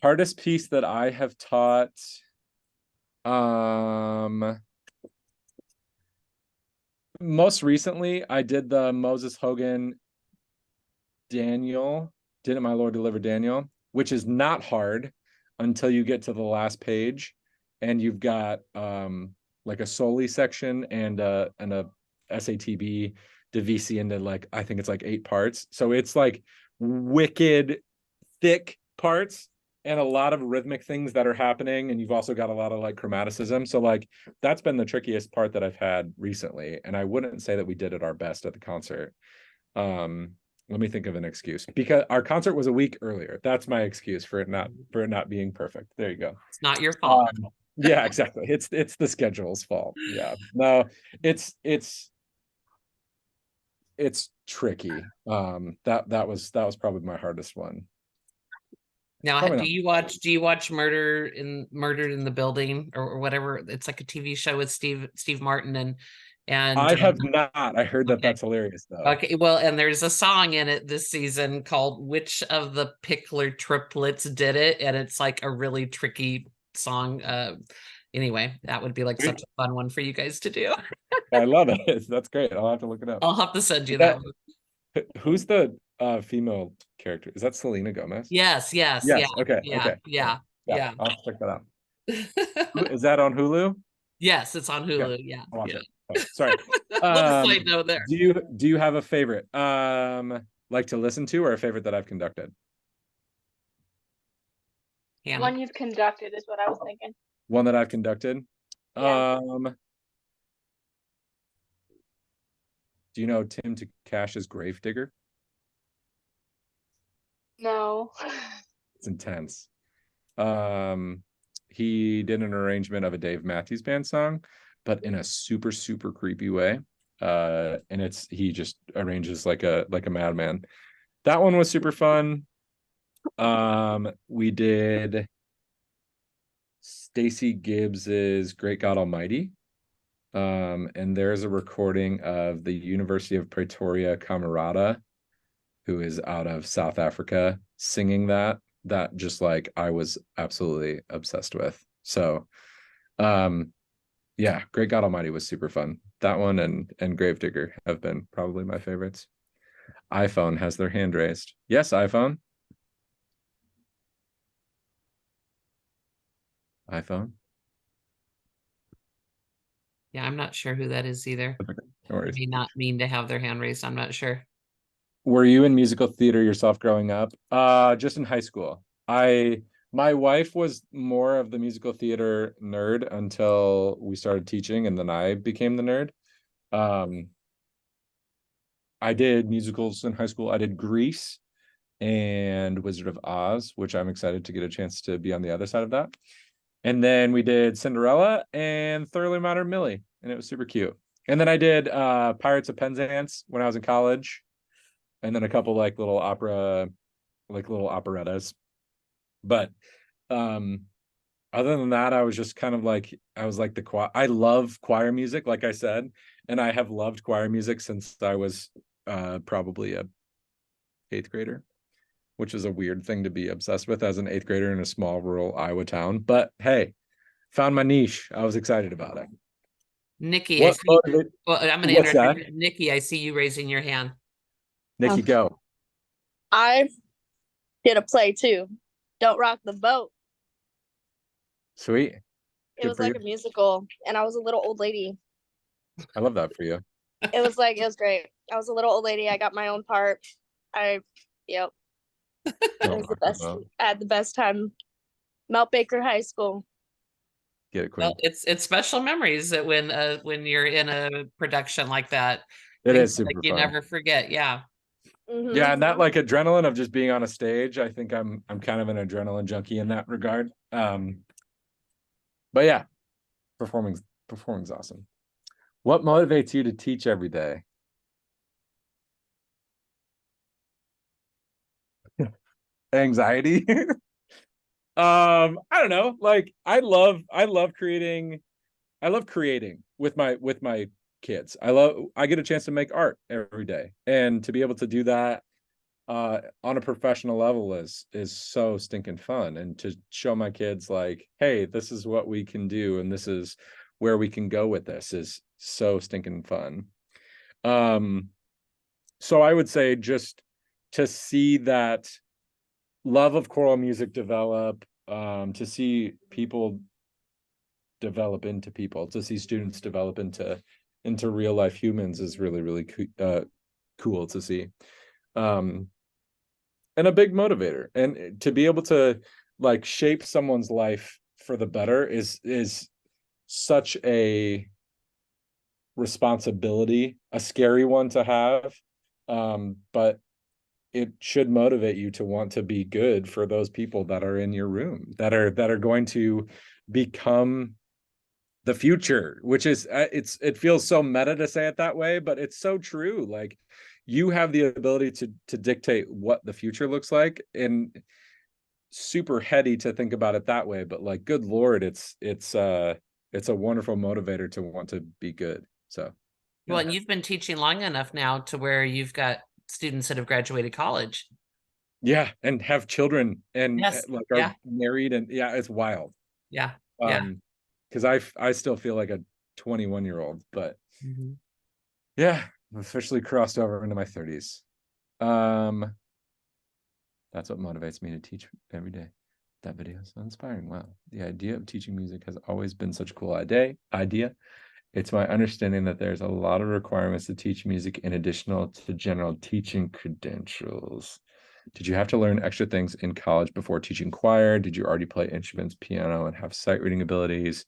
hardest piece that I have taught. Most recently, I did the Moses Hogan Daniel. Didn't my Lord deliver Daniel? Which is not hard until you get to the last page, and you've got like a soli section and a SATB DVC into like, I think it's like 8 parts. So it's like wicked thick parts and a lot of rhythmic things that are happening, and you've also got a lot of like chromaticism. So like that's been the trickiest part that I've had recently, and I wouldn't say that we did it our best at the concert. Let me think of an excuse, because our concert was a week earlier. That's my excuse for it not being perfect. There you go. It's not your fault. Yeah, exactly. It's the schedule's fault. Yeah. No, it's tricky. That was probably my hardest one. Now, Probably do you watch Murdered in the Building or whatever? It's like a TV show with Steve Martin and I have not. I heard that okay. that's hilarious though. Okay, well, and there's a song in it this season called "Which of the Pickler Triplets Did It?" and it's like a really tricky song. Anyway, that would be like such a fun one for you guys to do. I love it. That's great. I'll have to look it up. I'll have to send you that one. Who's the female character? Is that Selena Gomez? Yes. Yes. Yeah. Okay. Yeah. Okay. Yeah. I'll have to check that out. Is that on Hulu? Yes, it's on Hulu. Yeah. I'll watch it. Oh, sorry. Little side note there. Do you have a favorite like to listen to, or a favorite that I've conducted? Hannah. One you've conducted is what I was thinking. One that I've conducted. Yeah. Do you know Tim Takash's Gravedigger? No. It's intense. He did an arrangement of a Dave Matthews Band song, but in a super, super creepy way. And he just arranges like a madman. That one was super fun. We did Stacey Gibbs's Great God Almighty. And there's a recording of the University of Pretoria Camerata, who is out of South Africa, singing that just like I was absolutely obsessed with. So yeah, Great God Almighty was super fun. That one and Gravedigger have been probably my favorites. iPhone has their hand raised. Yes, iPhone. iPhone. Yeah, I'm not sure who that is either. No worries. May not mean to have their hand raised. I'm not sure. Were you in musical theater yourself growing up? Just in high school. My wife was more of the musical theater nerd until we started teaching, and then I became the nerd. I did musicals in high school. I did Grease and Wizard of Oz, which I'm excited to get a chance to be on the other side of that. And then we did Cinderella and Thoroughly Modern Millie, and it was super cute. And then I did Pirates of Penzance when I was in college, and then a couple like little operettas. But other than that, I was just kind of like, I was like the choir. I love choir music, like I said, and I have loved choir music since I was probably a 8th grader, which is a weird thing to be obsessed with as an 8th grader in a small rural Iowa town. But hey, found my niche. I was excited about it. Nikki, I'm going to interrupt. Nikki, I see you raising your hand. Nikki, go. I did a play too. Don't Rock the Boat. Sweet. It Good was for like you. a musical, and I was a little old lady. I love that for you. It was great. I was a little old lady. I got my own part. Yep. It was the best. I had the best time. Mount Baker High School. Get it, Well, Queen. it's special memories that when you're in a production like that, It things is super like you fun. never forget. Yeah. Yeah, and that like adrenaline of just being on a stage, I think I'm kind of an adrenaline junkie in that regard. But yeah, performing's awesome. What motivates you to teach every day? Anxiety. I don't know. Like I love creating with my kids. I get a chance to make art every day, and to be able to do that on a professional level is so stinking fun, and to show my kids like, hey, this is what we can do and this is where we can go with this is so stinking fun. So I would say just to see that love of choral music develop, to see people develop into people, to see students develop into real life humans is really cool to see. And a big motivator, and to be able to like shape someone's life for the better is such a responsibility, a scary one to have, but it should motivate you to want to be good for those people that are in your room, that are going to become the future, which is it feels so meta to say it that way, but it's so true. Like you have the ability to dictate what the future looks like, and super heady to think about it that way, but like good Lord, it's a wonderful motivator to want to be good. So Well, and you've been teaching long enough now to where you've got students that have graduated college. Yeah, and have children and like are married, and yeah, it's wild. Yeah. Because I still feel like a 21-year-old, but yeah, I've officially crossed over into my 30s. That's what motivates me to teach every day. That video is so inspiring. Wow. The idea of teaching music has always been such a cool idea. It's my understanding that there's a lot of requirements to teach music in addition to general teaching credentials. Did you have to learn extra things in college before teaching choir? Did you already play instruments, piano, and have sight reading abilities?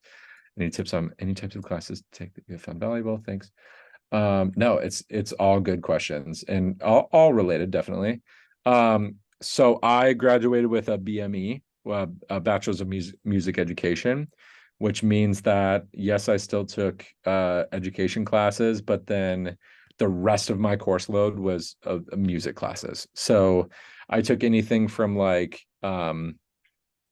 Any tips on any types of classes to take that you have found valuable? Thanks. No, it's all good questions, and all related, definitely. So I graduated with a BME, a Bachelor's of Music Education, which means that yes, I still took education classes, but then the rest of my course load was music classes. So I took anything from like I'm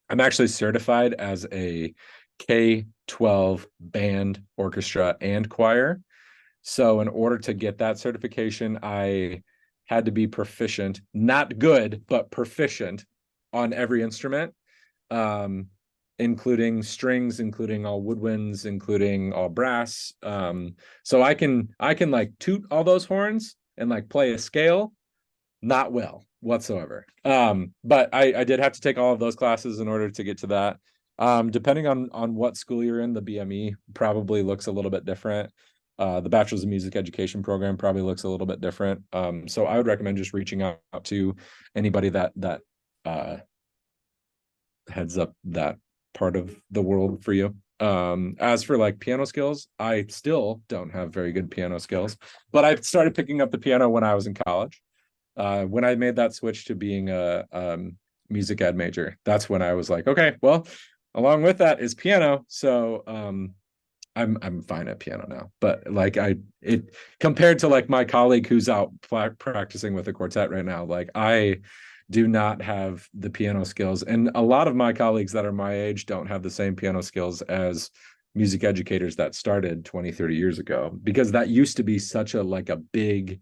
actually certified as a K-12 band, orchestra, and choir. So in order to get that certification, I had to be proficient, not good, but proficient on every instrument, including strings, including all woodwinds, including all brass. So I can like toot all those horns and like play a scale, not well whatsoever. But I did have to take all of those classes in order to get to that. Depending on what school you're in, the BME probably looks a little bit different. The Bachelor's of Music Education program probably looks a little bit different. So I would recommend just reaching out to anybody that heads up that part of the world for you. As for like piano skills, I still don't have very good piano skills, but I started picking up the piano when I was in college. When I made that switch to being a music ed major, that's when I was like, okay, well, along with that is piano. So I'm fine at piano now, but like it compared to like my colleague who's out practicing with a quartet right now, like I do not have the piano skills, and a lot of my colleagues that are my age don't have the same piano skills as music educators that started 20-30 years ago, because that used to be such a like a big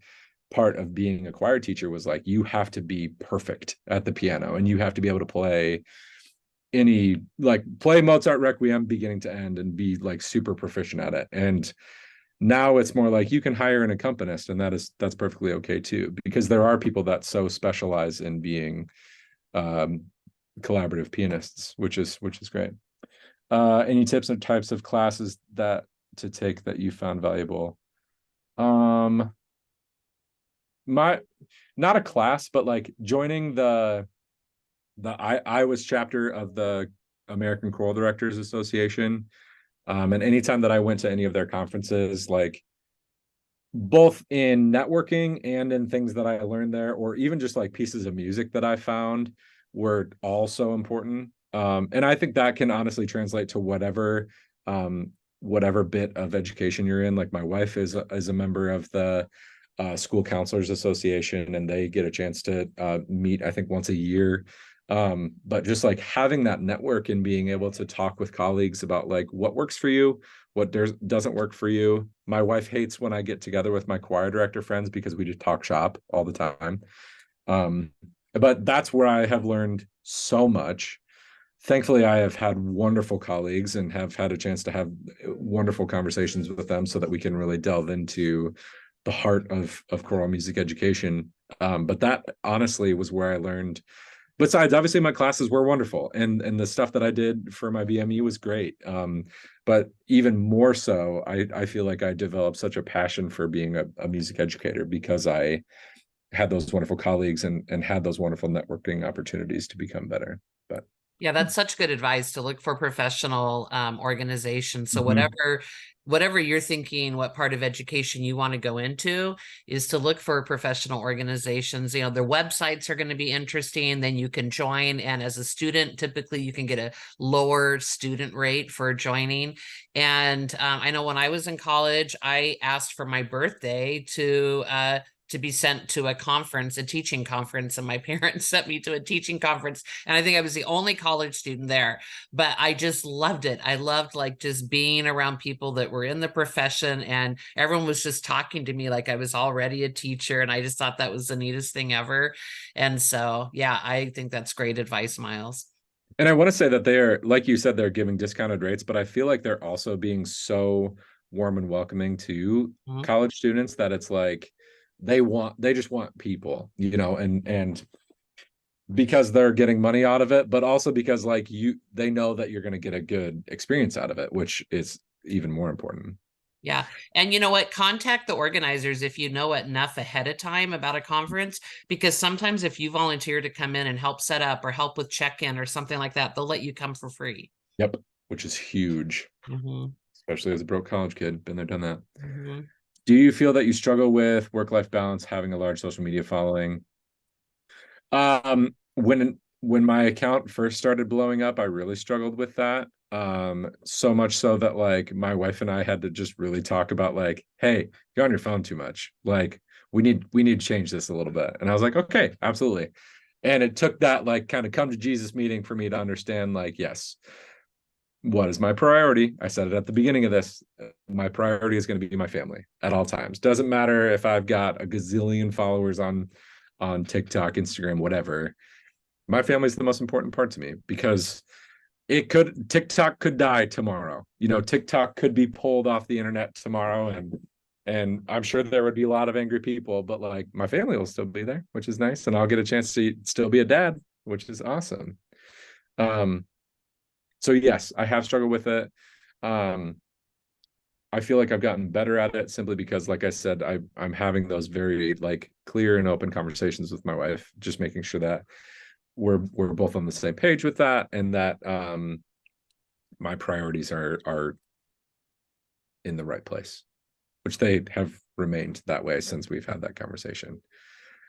part of being a choir teacher, was like you have to be perfect at the piano and you have to be able to play play Mozart Requiem beginning to end and be like super proficient at it. And now it's more like you can hire an accompanist, and that's perfectly okay too, because there are people that so specialize in being collaborative pianists, which is great. Any tips or types of classes that to take that you found valuable? My not a class, but like joining the I was chapter of the American Choral Directors Association. And anytime that I went to any of their conferences, like both in networking and in things that I learned there, or even just like pieces of music that I found were all so important. And I think that can honestly translate to whatever bit of education you're in. Like my wife is a member of the School Counselors Association, and they get a chance to meet, I think, once a year. But just like having that network and being able to talk with colleagues about like what works for you, what doesn't work for you. My wife hates when I get together with my choir director friends because we just talk shop all the time. But that's where I have learned so much. Thankfully, I have had wonderful colleagues and have had a chance to have wonderful conversations with them so that we can really delve into the heart of choral music education. But that honestly was where I learned. Besides, obviously, my classes were wonderful, and the stuff that I did for my BME was great. But even more so, I feel like I developed such a passion for being a music educator because I had those wonderful colleagues and had those wonderful networking opportunities to become better. But Yeah, that's such good advice to look for professional organizations. So Mhm. whatever you're thinking, what part of education you want to go into is to look for professional organizations. You know, their websites are going to be interesting. Then you can join. And as a student, typically you can get a lower student rate for joining. And I know when I was in college, I asked for my birthday to be sent to a conference, a teaching conference, and my parents sent me to a teaching conference. And I think I was the only college student there, but I just loved it. I loved like just being around people that were in the profession, and everyone was just talking to me like I was already a teacher. And I just thought that was the neatest thing ever. And so, yeah, I think that's great advice, Myles. And I want to say that they're, like you said, they're giving discounted rates, but I feel like they're also being so warm and welcoming to college students that it's like they just want people, and because they're getting money out of it, but also because like they know that you're going to get a good experience out of it, which is even more important. Yeah. And you know what? Contact the organizers if you know enough ahead of time about a conference, because sometimes if you volunteer to come in and help set up or help with check-in or something like that, they'll let you come for free. Yep. Which is huge, especially as a broke college kid. Been there, done that. Do you feel that you struggle with work-life balance, having a large social media following? When my account first started blowing up, I really struggled with that. So much so that like my wife and I had to just really talk about like, hey, you're on your phone too much. Like we need to change this a little bit. And I was like, okay, absolutely. And it took that like kind of come to Jesus meeting for me to understand like, yes, what is my priority? I said it at the beginning of this. My priority is going to be my family at all times. Doesn't matter if I've got a gazillion followers on TikTok, Instagram, whatever. My family is the most important part to me because TikTok could die tomorrow. TikTok could be pulled off the internet tomorrow, and I'm sure there would be a lot of angry people, but like my family will still be there, which is nice, and I'll get a chance to still be a dad, which is awesome. So yes, I have struggled with it. I feel like I've gotten better at it simply because, like I said, I'm having those very like clear and open conversations with my wife, just making sure that we're both on the same page with that, and that my priorities are in the right place, which they have remained that way since we've had that conversation.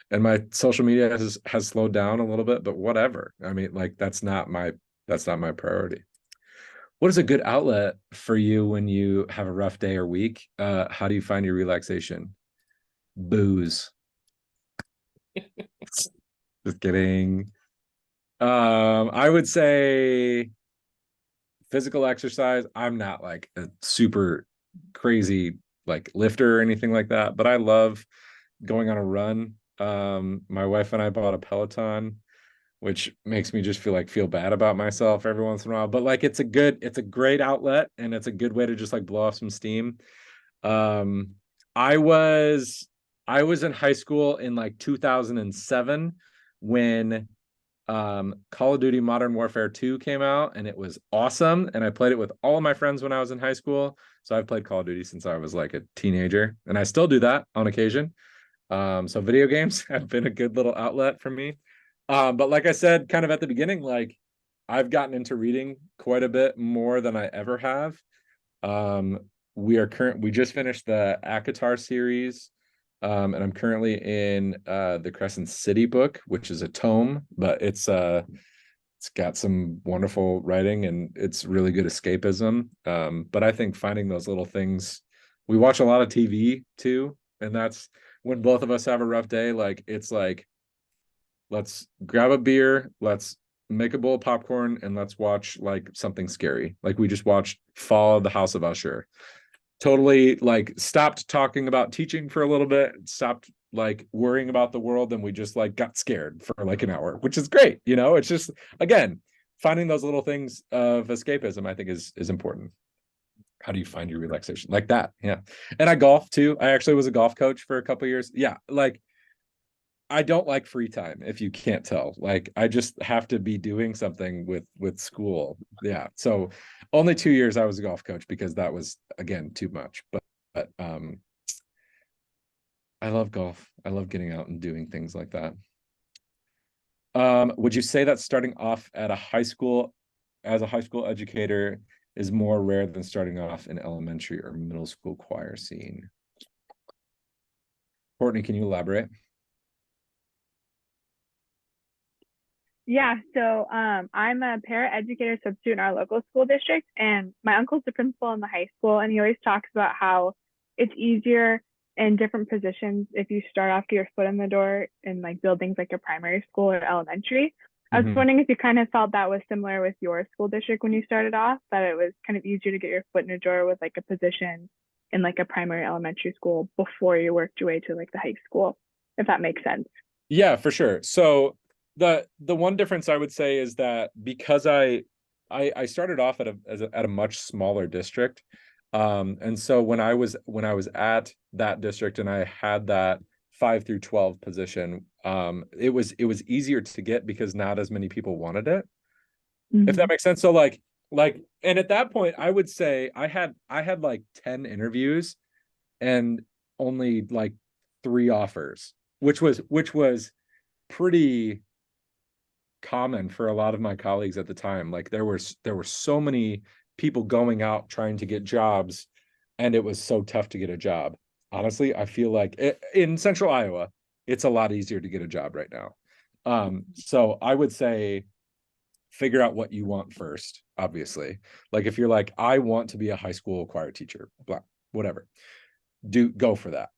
And my social media has slowed down a little bit, but whatever. I mean, like that's not my priority. What is a good outlet for you when you have a rough day or week? How do you find your relaxation? Booze. Just kidding. I would say physical exercise. I'm not like a super crazy like lifter or anything like that, but I love going on a run. My wife and I bought a Peloton, which makes me just feel bad about myself every once in a while. But like it's a great outlet, and it's a good way to just like blow off some steam. I was in high school in like 2007 when Call of Duty Modern Warfare 2 came out, and it was awesome. And I played it with all of my friends when I was in high school. So I've played Call of Duty since I was like a teenager, and I still do that on occasion. So video games have been a good little outlet for me. But like I said, kind of at the beginning, like I've gotten into reading quite a bit more than I ever have. We just finished the ACOTAR series. And I'm currently in the Crescent City book, which is a tome, but it's got some wonderful writing and it's really good escapism. But I think finding those little things, we watch a lot of TV too, and that's when both of us have a rough day. Like it's like, let's grab a beer, let's make a bowl of popcorn, and let's watch like something scary. Like we just watched Fall of the House of Usher. Totally like stopped talking about teaching for a little bit, stopped like worrying about the world, and we just like got scared for like an hour, which is great. You know, it's just, again, finding those little things of escapism, I think is important. How do you find your relaxation like that? Yeah. And I golf too. I actually was a golf coach for a couple of years. Yeah, like I don't like free time, if you can't tell. Like I just have to be doing something with school. Yeah. So only 2 years I was a golf coach because that was, again, too much. But I love golf. I love getting out and doing things like that. Would you say that starting off at a high school as a high school educator is more rare than starting off in elementary or middle school choir scene? Courtney, can you elaborate? Yeah, so I'm a para-educator substitute in our local school district, and my uncle's the principal in the high school, and he always talks about how it's easier in different positions if you start off, get your foot in the door in like buildings like a primary school or elementary. I was wondering if you kind of felt that was similar with your school district when you started off, that it was kind of easier to get your foot in the door with like a position in like a primary elementary school before you worked your way to like the high school, if that makes sense. Yeah, for sure. So the one difference I would say is that because I started off at a much smaller district, and so when I was at that district and I had that 5 through 12 position, it was easier to get because not as many people wanted it. If that makes sense. So like and at that point I would say I had like 10 interviews and only like 3 offers, which was pretty common for a lot of my colleagues at the time. Like there were so many people going out trying to get jobs, and it was so tough to get a job. Honestly, I feel like in central Iowa, it's a lot easier to get a job right now. So I would say figure out what you want first, obviously. Like if you're like, I want to be a high school choir teacher, blah, whatever, go for that.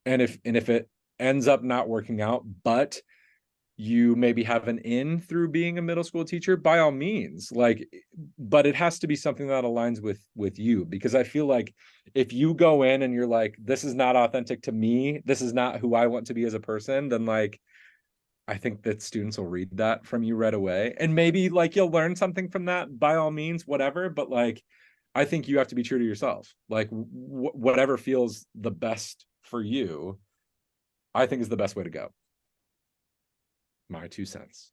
And if it ends up not working out, but you maybe have an in through being a middle school teacher, by all means, like, but it has to be something that aligns with you, because I feel like if you go in and you're like, this is not authentic to me, this is not who I want to be as a person, then like, I think that students will read that from you right away. And maybe like you'll learn something from that, by all means, whatever. But like, I think you have to be true to yourself. Like whatever feels the best for you, I think is the best way to go. My 2 cents.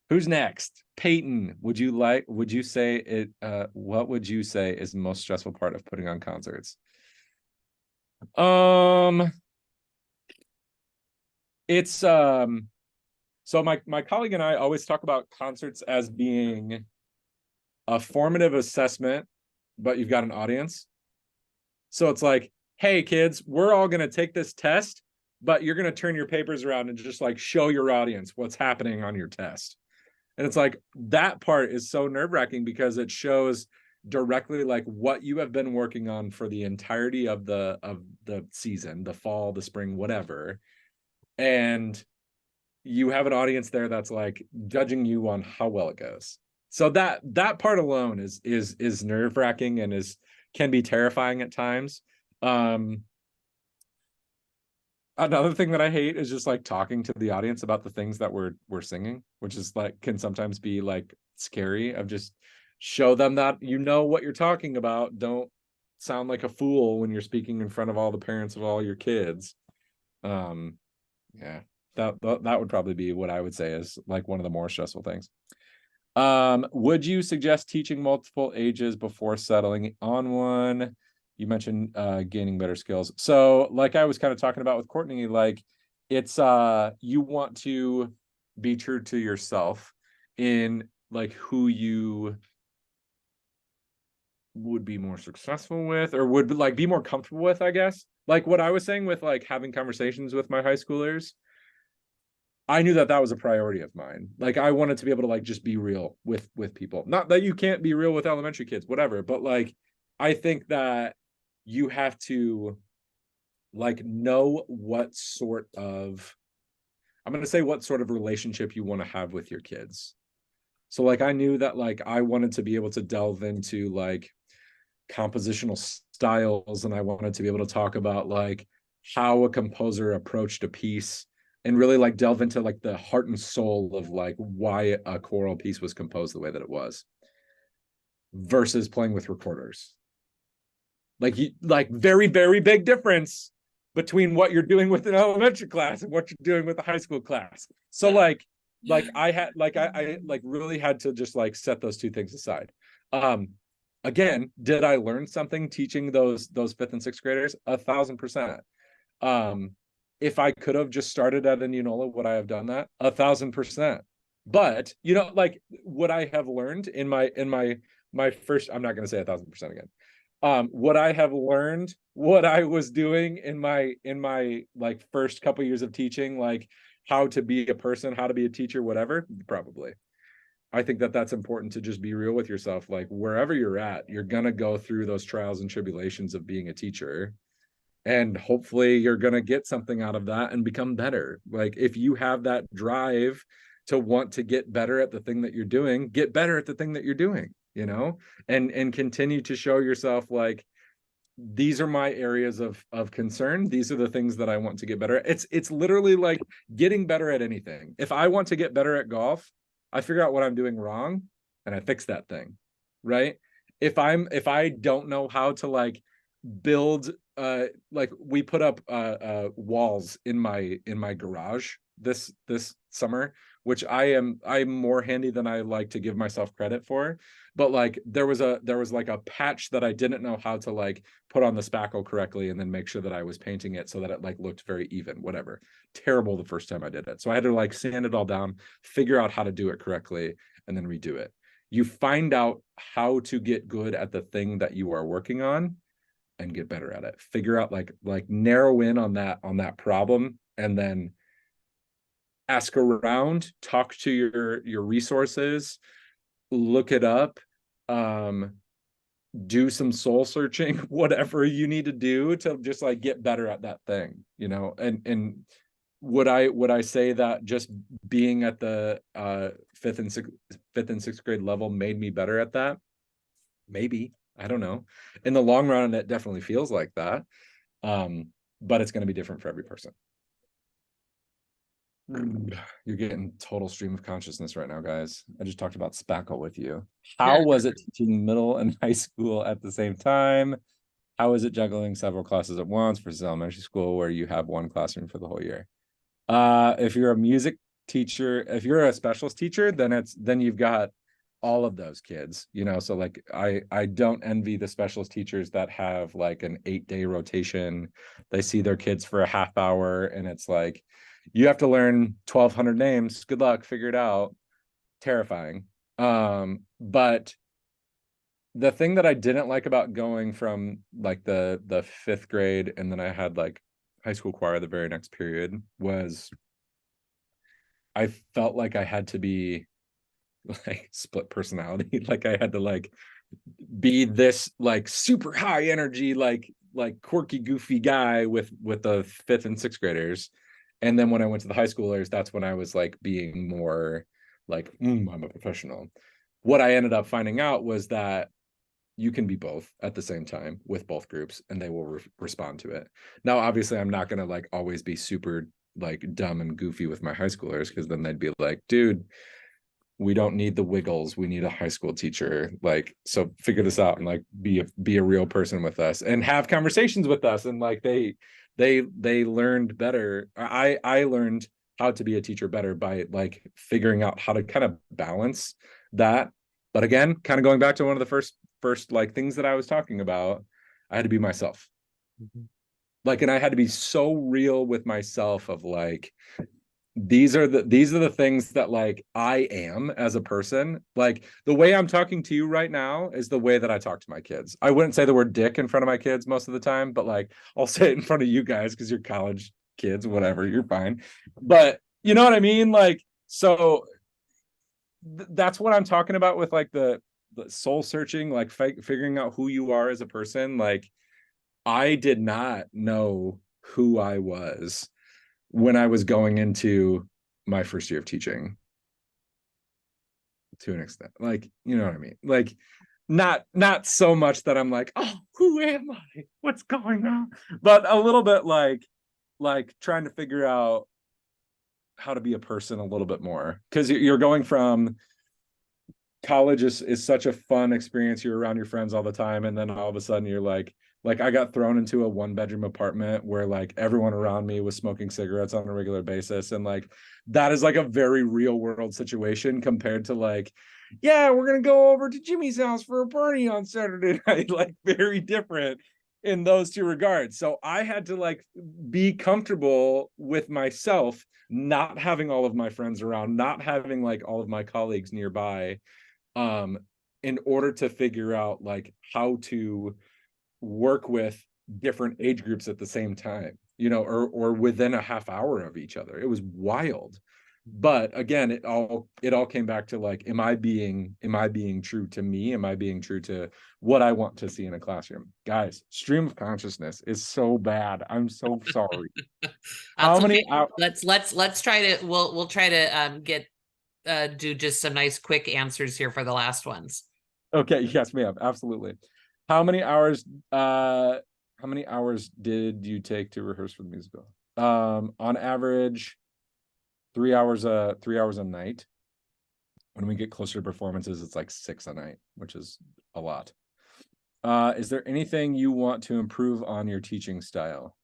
Who's next? Peyton, would you say it, what would you say is the most stressful part of putting on concerts? It's so my colleague and I always talk about concerts as being a formative assessment, but you've got an audience. So it's like, hey kids, we're all going to take this test, but you're going to turn your papers around and just like show your audience what's happening on your test. And it's like, that part is so nerve-wracking because it shows directly like what you have been working on for the entirety of the season, the fall, the spring, whatever. And you have an audience there that's like judging you on how well it goes. So that part alone is nerve-wracking and can be terrifying at times. Another thing that I hate is just like talking to the audience about the things that we're singing, which is like can sometimes be like scary. Of just show them that you know what you're talking about. Don't sound like a fool when you're speaking in front of all the parents of all your kids. Yeah. that would probably be what I would say is like one of the more stressful things. Would you suggest teaching multiple ages before settling on one? You mentioned gaining better skills. So like I was kind of talking about with Courtney, like it's you want to be true to yourself in like who you would be more successful with or would like be more comfortable with, I guess. Like what I was saying with like having conversations with my high schoolers, I knew that was a priority of mine. Like I wanted to be able to like just be real with people. Not that you can't be real with elementary kids, whatever, but like I think that you have to like know what sort of relationship you want to have with your kids. So like I knew that like I wanted to be able to delve into like compositional styles, and I wanted to be able to talk about like how a composer approached a piece and really like delve into like the heart and soul of like why a choral piece was composed the way that it was versus playing with recorders. Like very, very big difference between what you're doing with an elementary class and what you're doing with a high school class. So I really had to just like set those two things aside. Again, did I learn something teaching those 5th and 6th graders? 1,000%. If I could have just started at Indianola, would I have done that? 1,000%. But like what I have learned in my first, I'm not going to say 1,000% again. What I have learned, what I was doing in my like first couple years of teaching, like how to be a person, how to be a teacher, whatever, probably. I think that that's important to just be real with yourself. Like wherever you're at, you're going to go through those trials and tribulations of being a teacher. And hopefully you're going to get something out of that and become better. Like if you have that drive to want to get better at the thing that you're doing, get better at the thing that you're doing, and continue to show yourself like, these are my areas of concern. These are the things that I want to get better at. It's literally like getting better at anything. If I want to get better at golf, I figure out what I'm doing wrong and I fix that thing, right? If I don't know how to like build like we put up walls in my garage this summer, which I'm more handy than I like to give myself credit for, but like there was like a patch that I didn't know how to like put on the spackle correctly and then make sure that I was painting it so that it like looked very even, whatever. Terrible the first time I did it. So I had to like sand it all down, figure out how to do it correctly, and then redo it. You find out how to get good at the thing that you are working on and get better at it. Figure out like narrow in on that problem, and then ask around, talk to your resources, look it up, do some soul searching, whatever you need to do to just like get better at that thing, and would I say that just being at the 5th and 6th grade level made me better at that? Maybe. I don't know. In the long run, it definitely feels like that. But it's going to be different for every person. You're getting total stream of consciousness right now, guys. I just talked about spackle with you. How was it teaching middle and high school at the same time? How is it juggling several classes at once versus elementary school where you have one classroom for the whole year? If you're a music teacher, if you're a specialist teacher, then you've got all of those kids, so like I don't envy the specialist teachers that have like an 8-day rotation. They see their kids for a half hour and it's like, you have to learn 1,200 names. Good luck, figure it out. Terrifying. But the thing that I didn't like about going from like the 5th grade and then I had like high school choir the very next period was I felt like I had to be like split personality. Like I had to like be this like super high energy, like quirky, goofy guy with the 5th and 6th graders. And then when I went to the high schoolers, that's when I was like being more like, I'm a professional. What I ended up finding out was that you can be both at the same time with both groups and they will respond to it. Now, obviously, I'm not going to like always be super like dumb and goofy with my high schoolers, because then they'd be like, dude, we don't need the wiggles. We need a high school teacher. Like, so figure this out and like be a real person with us and have conversations with us. And like they learned better. I learned how to be a teacher better by like figuring out how to kind of balance that. But again, kind of going back to one of the first like things that I was talking about, I had to be myself. Like, and I had to be so real with myself of like, these are the things that like I am as a person. Like the way I'm talking to you right now is the way that I talk to my kids. I wouldn't say the word dick in front of my kids most of the time, but like I'll say it in front of you guys because you're college kids, whatever, you're fine. But you know what I mean? Like, so that's what I'm talking about with like the soul searching, like figuring out who you are as a person. Like I did not know who I was when I was going into my first year of teaching, to an extent. Like, you know what I mean? Like not so much that I'm like, oh, who am I? What's going on? But a little bit like trying to figure out how to be a person a little bit more, because you're going from college is such a fun experience. You're around your friends all the time, and then all of a sudden you're like I got thrown into a 1-bedroom apartment where like everyone around me was smoking cigarettes on a regular basis, and like that is like a very real world situation compared to like, yeah, we're gonna go over to Jimmy's house for a party on Saturday night. Like very different in those two regards. So I had to like be comfortable with myself, not having all of my friends around, not having like all of my colleagues nearby, in order to figure out like how to work with different age groups at the same time, you know, or within a half hour of each other. It was wild. But again, it all came back to like, am I being true to me? Am I being true to what I want to see in a classroom? Guys, stream of consciousness is so bad. I'm so sorry. How many let's try to we'll try to get do just some nice quick answers here for the last ones. Okay, yes, ma'am, absolutely. How many hours did you take to rehearse for the musical? On average, 3 hours a night. When we get closer to performances, it's like 6 a night, which is a lot. Is there anything you want to improve on your teaching style?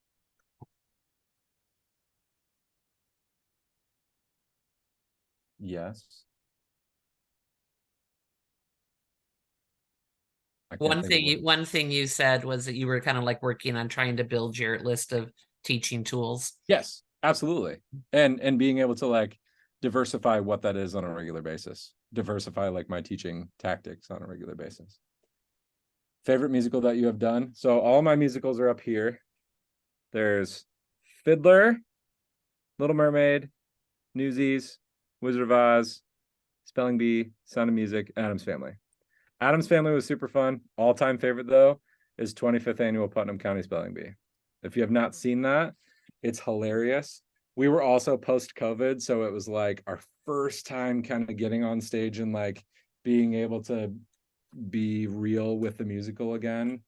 Yes. One thing you said was that you were kind of like working on trying to build your list of teaching tools. Yes, absolutely. And being able to like diversify what that is on a regular basis. Diversify like my teaching tactics on a regular basis. Favorite musical that you have done? So all my musicals are up here. There's Fiddler, Little Mermaid, Newsies, Wizard of Oz, Spelling Bee, Sound of Music, Addams Family. Addams Family was super fun. All-time favorite, though, is 25th Annual Putnam County Spelling Bee. If you have not seen that, it's hilarious. We were also post-COVID, so it was like our first time kind of getting on stage and like being able to be real with the musical again.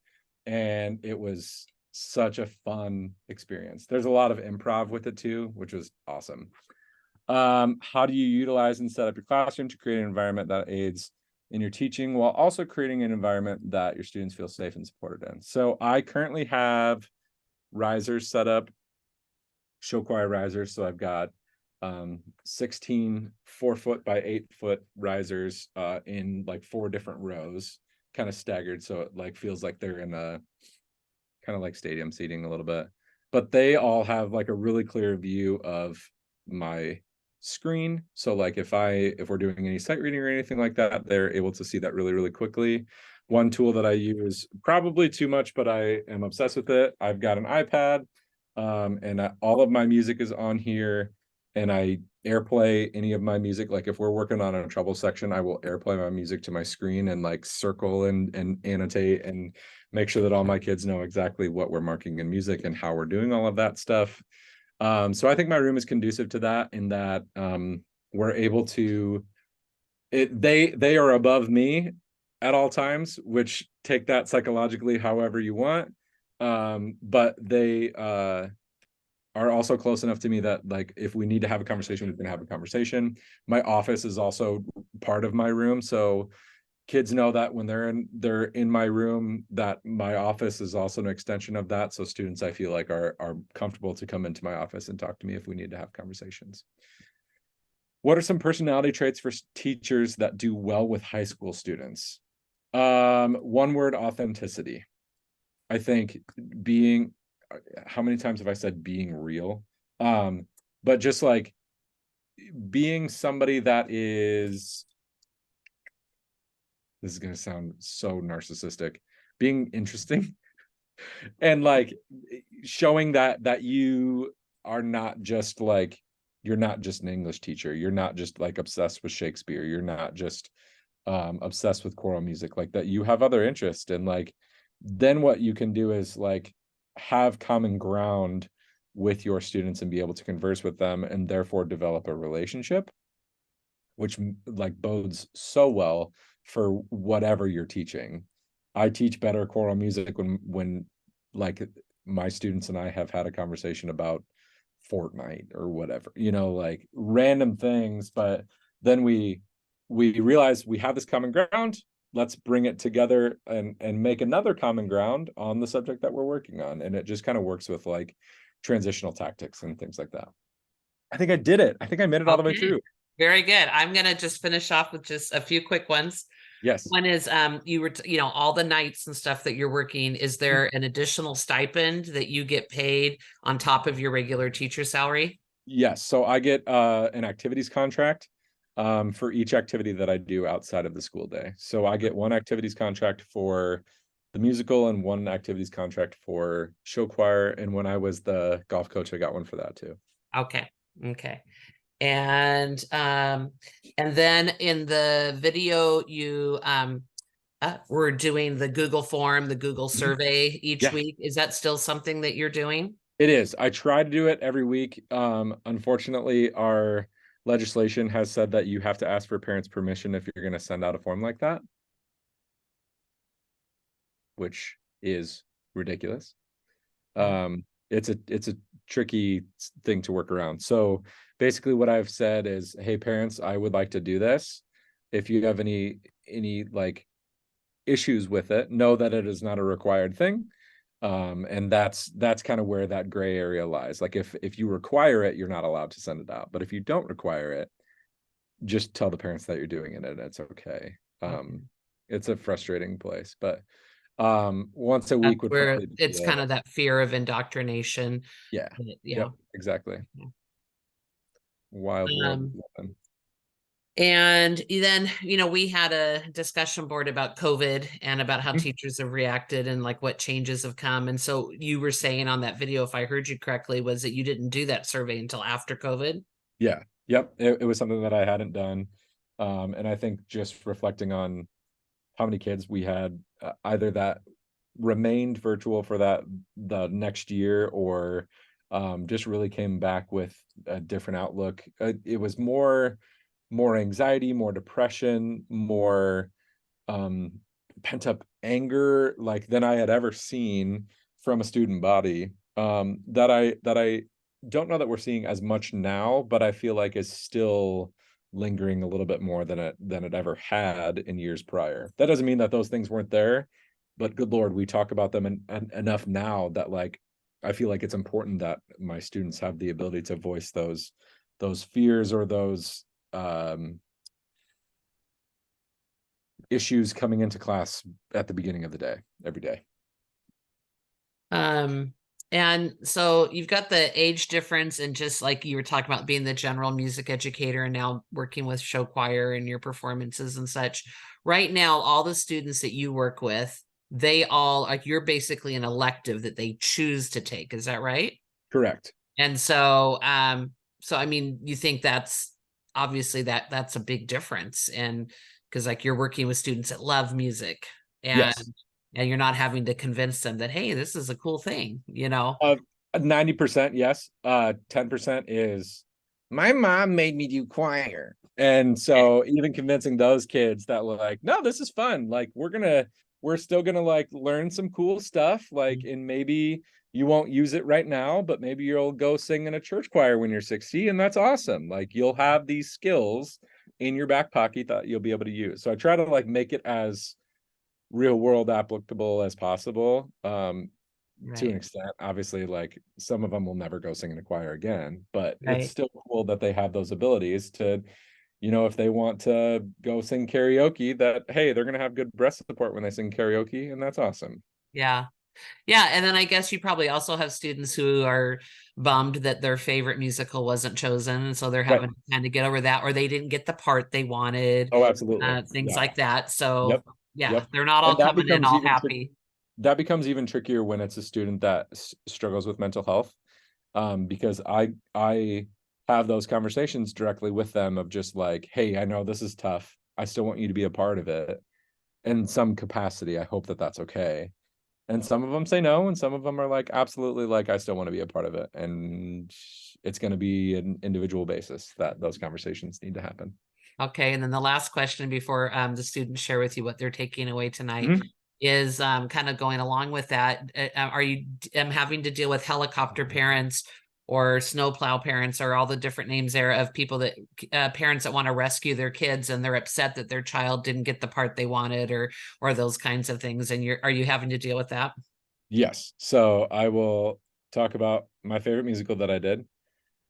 And it was such a fun experience. There's a lot of improv with it too, which was awesome. How do you utilize and set up your classroom to create an environment that aids in your teaching while also creating an environment that your students feel safe and supported in? So I currently have risers set up, show choir risers. So I've got 16 4-foot by 8-foot risers in like 4 different rows, kind of staggered, so it like feels like they're in a kind of like stadium seating a little bit. But they all have like a really clear view of my screen. So like if we're doing any sight reading or anything like that, they're able to see that really, really quickly. One tool that I use, probably too much, but I am obsessed with it. I've got an iPad, and all of my music is on here, and I airplay any of my music. Like if we're working on a treble section, I will airplay my music to my screen and like circle and annotate and make sure that all my kids know exactly what we're marking in music and how we're doing all of that stuff. So I think my room is conducive to that, in that we're able to, they are above me at all times, which take that psychologically however you want. But they are also close enough to me that like if we need to have a conversation, we can have a conversation. My office is also part of my room, so kids know that when they're in my room, that my office is also an extension of that. So students, I feel like, are comfortable to come into my office and talk to me if we need to have conversations. What are some personality traits for teachers that do well with high school students? One word: authenticity. I think being, how many times have I said being real? But just like being somebody that is, this is going to sound so narcissistic, being interesting and like showing that you are not just like, you're not just an English teacher. You're not just like obsessed with Shakespeare. You're not just obsessed with choral music, like that you have other interests. And like, then what you can do is like have common ground with your students and be able to converse with them and therefore develop a relationship, which like bodes so well for whatever you're teaching. I teach better choral music when like my students and I have had a conversation about Fortnite or whatever, you know, like random things, but then we realize we have this common ground. Let's bring it together and make another common ground on the subject that we're working on. And it just kind of works with like transitional tactics and things like that. I think I did it. I think I made it all the way through. Very good. I'm going to just finish off with just a few quick ones. Yes. One is, you were, all the nights and stuff that you're working, is there an additional stipend that you get paid on top of your regular teacher salary? Yes. So I get an activities contract for each activity that I do outside of the school day. So I get one activities contract for the musical and one activities contract for show choir. And when I was the golf coach, I got one for that too. Okay. And then in the video, you we're doing the Google form, the Google survey each week. Is that still something that you're doing? It is. I try to do it every week. Unfortunately, our legislation has said that you have to ask for parents' permission if you're going to send out a form like that, which is ridiculous. It's a tricky thing to work around. So basically what I've said is, hey, parents, I would like to do this. If you have any like issues with it, know that it is not a required thing. And that's kind of where that gray area lies. Like if you require it, you're not allowed to send it out. But if you don't require it, just tell the parents that you're doing it and it's okay. It's a frustrating place, but once a week would where it's kind of that fear of indoctrination. Yeah. Yep, exactly. Wild world. And then, we had a discussion board about COVID and about how teachers have reacted and like what changes have come. And so you were saying on that video, if I heard you correctly, was that you didn't do that survey until after COVID? Yeah. Yep. It was something that I hadn't done. And I think just reflecting on how many kids we had either that remained virtual for the next year or just really came back with a different outlook. It was more anxiety, more depression, more pent up anger, like than I had ever seen from a student body. That I don't know that we're seeing as much now, but I feel like is still lingering a little bit more than it ever had in years prior. That doesn't mean that those things weren't there, but good Lord, we talk about them enough now that like I feel like it's important that my students have the ability to voice those fears or those issues coming into class at the beginning of the day, every day. And so you've got the age difference and just like you were talking about being the general music educator and now working with show choir and your performances and such. Right now, all the students that you work with, they all like, you're basically an elective that they choose to take. Is that right? Correct. And so, I mean, you think that's obviously that's a big difference. And because like you're working with students that love music and yes. And you're not having to convince them that, hey, this is a cool thing, 90% yes. 10% is my mom made me do choir. And so even convincing those kids that like, no, this is fun. Like we're still gonna like learn some cool stuff. Like, and maybe you won't use it right now, but maybe you'll go sing in a church choir when you're 60, and that's awesome. Like you'll have these skills in your back pocket that you'll be able to use. So I try to like make it as real world applicable as possible. To an extent, obviously, like some of them will never go sing in a choir again, but it's still cool that they have those abilities to, you know, if they want to go sing karaoke, that hey, they're gonna have good breast support when they sing karaoke, and that's awesome. Yeah. Yeah, and then I guess you probably also have students who are bummed that their favorite musical wasn't chosen, and so they're having to kind of get over that, or they didn't get the part they wanted. Oh, absolutely. Things like that. So Yep. they're not all coming in all happy. That becomes even trickier when it's a student that struggles with mental health, because I have those conversations directly with them of just like, hey, I know this is tough. I still want you to be a part of it in some capacity. I hope that that's okay. And some of them say no, and some of them are like, absolutely, like I still want to be a part of it. And it's going to be an individual basis that those conversations need to happen. Okay, and then the last question before the students share with you what they're taking away tonight is kind of going along with that. Are you having to deal with helicopter parents or snowplow parents, or all the different names there of people that parents that want to rescue their kids and they're upset that their child didn't get the part they wanted, or those kinds of things? And are you having to deal with that? Yes. So I will talk about my favorite musical that I did.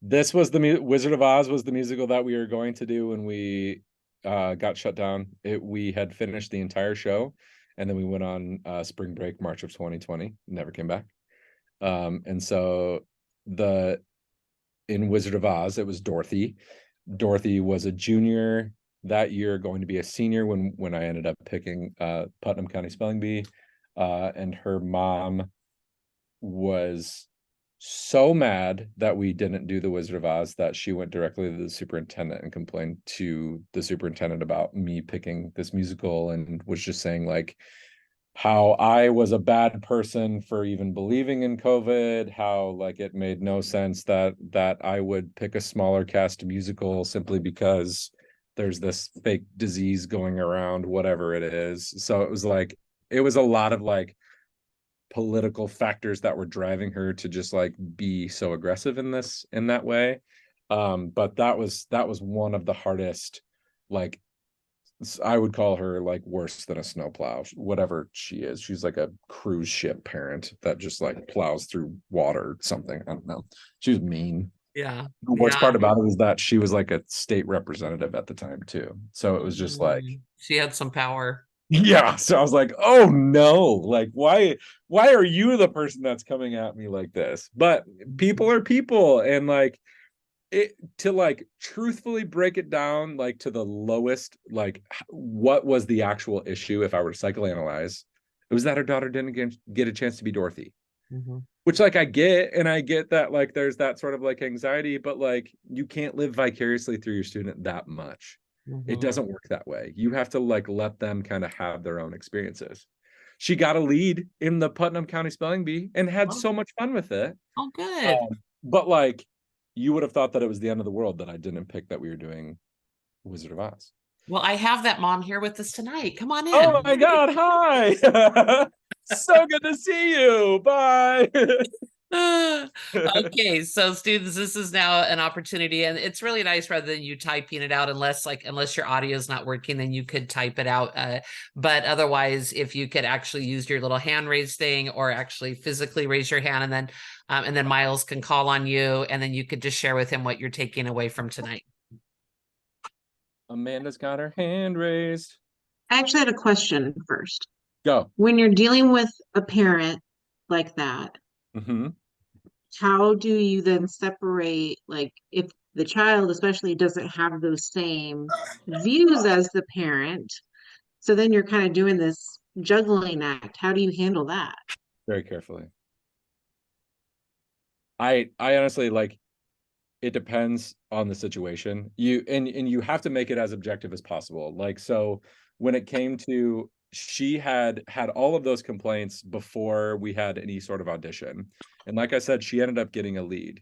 This was the Wizard of Oz was the musical that we were going to do when we got shut down. We had finished the entire show, and then we went on spring break, March of 2020, never came back. And so in Wizard of Oz, it was Dorothy. Dorothy was a junior that year, going to be a senior when I ended up picking Putnam County Spelling Bee, and her mom was so mad that we didn't do the Wizard of Oz that she went directly to the superintendent and complained to the superintendent about me picking this musical, and was just saying like how I was a bad person for even believing in COVID, how like it made no sense that I would pick a smaller cast musical simply because there's this fake disease going around, whatever it is. So it was a lot of like political factors that were driving her to just like be so aggressive in that way. But that was one of the hardest, like I would call her like worse than a snowplow, whatever she is. She's like a cruise ship parent that just like plows through water, something. I don't know. She was mean. Yeah. The worst part about it was that she was like a state representative at the time too. So it was just like she had some power. Yeah. So I was like, oh no, like why are you the person that's coming at me like this? But people are people, and like to like truthfully break it down like to the lowest, like what was the actual issue if I were to psychoanalyze, it was that her daughter didn't get a chance to be Dorothy. Which like I get that like there's that sort of like anxiety, but like you can't live vicariously through your student that much. It doesn't work that way. You have to like let them kind of have their own experiences. She got a lead in the Putnam County Spelling Bee and had so much fun with it. Oh, good. But like you would have thought that it was the end of the world that I didn't pick that we were doing Wizard of Oz. Well, I have that mom here with us tonight. Come on in. Oh my God, hi. So good to see you. Bye. Okay, so students, this is now an opportunity, and it's really nice rather than you typing it out, unless your audio is not working, then you could type it out. But otherwise, if you could actually use your little hand raise thing, or actually physically raise your hand, and then Myles can call on you, and then you could just share with him what you're taking away from tonight. Amanda's got her hand raised. I actually had a question first. Go. When you're dealing with a parent like that, how do you then separate, like if the child especially doesn't have those same views as the parent, so then you're kind of doing this juggling act. How do you handle that? Very carefully. I honestly, like, it depends on the situation. You have to make it as objective as possible. Like, so when it came to, she had all of those complaints before we had any sort of audition. And like I said, she ended up getting a lead.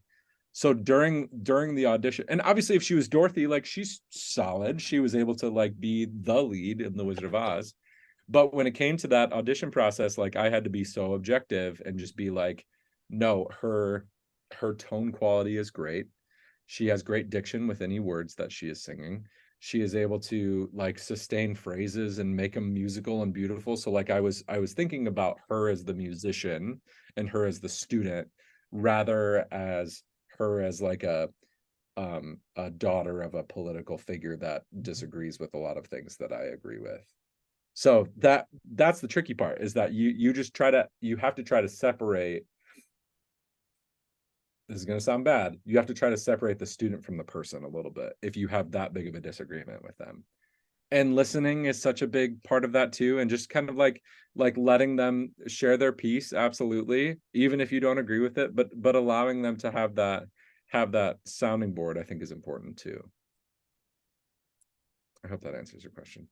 So during the audition, and obviously if she was Dorothy, like she's solid. She was able to like be the lead in The Wizard of Oz. But when it came to that audition process, like I had to be so objective and just be like, no, her tone quality is great. She has great diction with any words that she is singing. She is able to like sustain phrases and make them musical and beautiful. So like I was thinking about her as the musician and her as the student, rather as her as like a daughter of a political figure that disagrees with a lot of things that I agree with. So that's the tricky part, is that you have to try to separate. This is going to sound bad. You have to try to separate the student from the person a little bit if you have that big of a disagreement with them. And listening is such a big part of that too, and just kind of like letting them share their piece, absolutely, even if you don't agree with it, but allowing them to have that sounding board, I think, is important too. I hope that answers your question.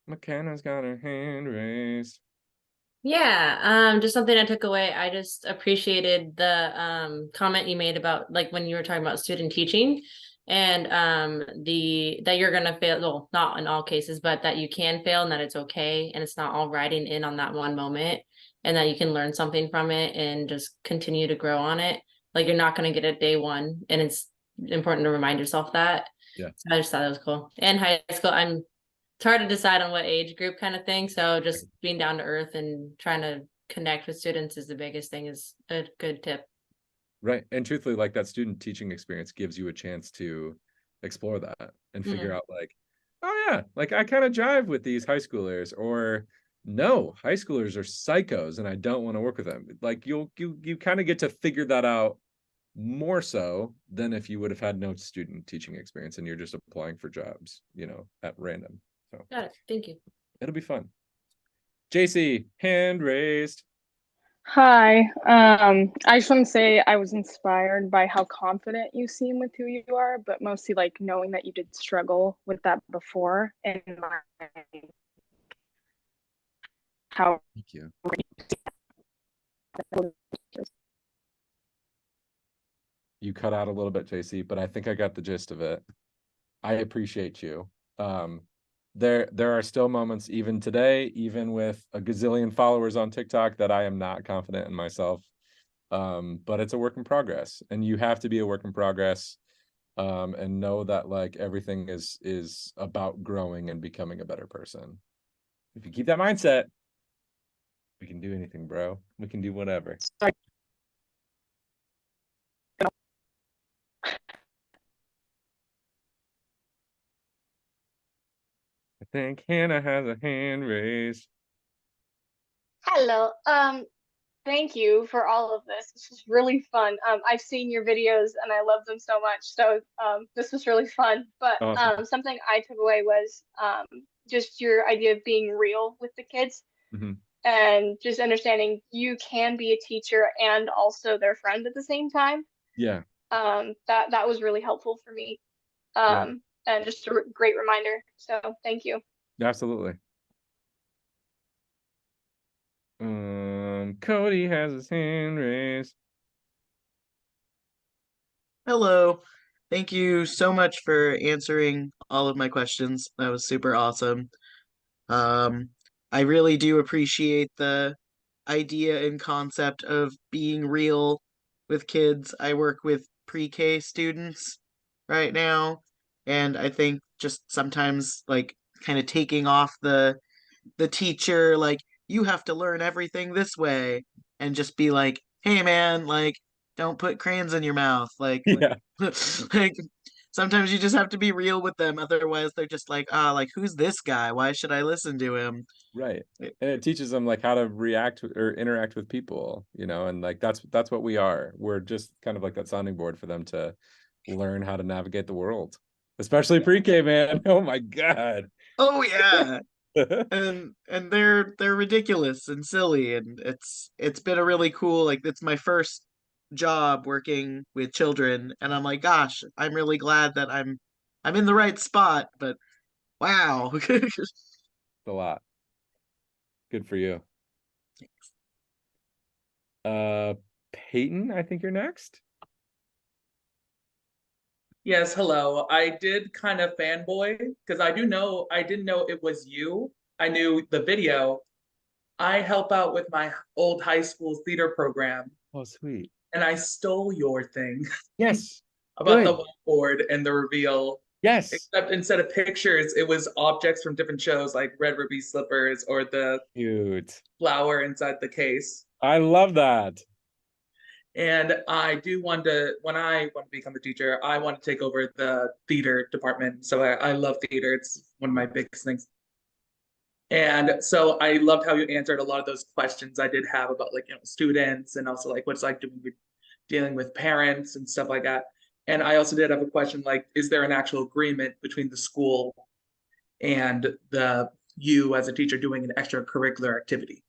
McKenna's got her hand raised. Yeah, just something I took away. I just appreciated the comment you made about like when you were talking about student teaching and that you're gonna fail, well, not in all cases, but that you can fail and that it's okay and it's not all riding in on that one moment, and that you can learn something from it and just continue to grow on it. Like you're not gonna get it day one, and it's important to remind yourself that. Yeah. So I just thought that was cool. And high school, it's hard to decide on what age group kind of thing. So just being down to earth and trying to connect with students is the biggest thing, is a good tip. Right. And truthfully, like that student teaching experience gives you a chance to explore that and figure out like, oh yeah, like I kind of jive with these high schoolers, or no, high schoolers are psychos and I don't want to work with them. Like you kind of get to figure that out more so than if you would have had no student teaching experience and you're just applying for jobs, at random. So Got it. Thank you. It'll be fun. JC, hand raised. Hi. I just want to say I was inspired by how confident you seem with who you are, but mostly like knowing that you did struggle with that before, and like how. Thank you. You cut out a little bit, JC, but I think I got the gist of it. I appreciate you. There are still moments, even today, even with a gazillion followers on TikTok, that I am not confident in myself. But it's a work in progress, and you have to be a work in progress, and know that like everything is about growing and becoming a better person. If you keep that mindset, we can do anything, bro. We can do whatever. I think Hannah has a hand raised. Hello. Thank you for all of this. This was really fun. I've seen your videos and I love them so much. So this was really fun. But Awesome. something I took away was just your idea of being real with the kids, and just understanding you can be a teacher and also their friend at the same time. Yeah. That was really helpful for me. And just a great reminder. So thank you. Absolutely. Cody has his hand raised. Hello. Thank you so much for answering all of my questions. That was super awesome. I really do appreciate the idea and concept of being real with kids. I work with pre-K students right now, and I think just sometimes like kind of taking off the teacher, like, you have to learn everything this way, and just be like, hey man, like, don't put crayons in your mouth. Like, like sometimes you just have to be real with them. Otherwise they're just like, like, who's this guy? Why should I listen to him? Right. And it teaches them like how to react or interact with people, and like that's what we are. We're just kind of like that sounding board for them to learn how to navigate the world, especially pre-K, man. Oh my God. Oh yeah. and they're ridiculous and silly, and it's been a really cool, like, it's my first job working with children, and I'm like, gosh, I'm really glad that I'm in the right spot. But wow. It's a lot. Good for you. Peyton, I think you're next. Yes, hello. I did kind of fanboy because I didn't know it was you. I knew the video. I help out with my old high school theater program. Oh, sweet. and I stole your thing Yes. about Good. the whiteboard and the reveal. Yes. Except instead of pictures, it was objects from different shows like Red Ruby Slippers or the Cute. flower inside the case. I love that. And I do want to, when I want to become a teacher, I want to take over the theater department. So I love theater. It's one of my biggest things. And so I loved how you answered a lot of those questions I did have about like, students and also like what's like dealing with parents and stuff like that. And I also did have a question like, is there an actual agreement between the school and you as a teacher doing an extracurricular activity?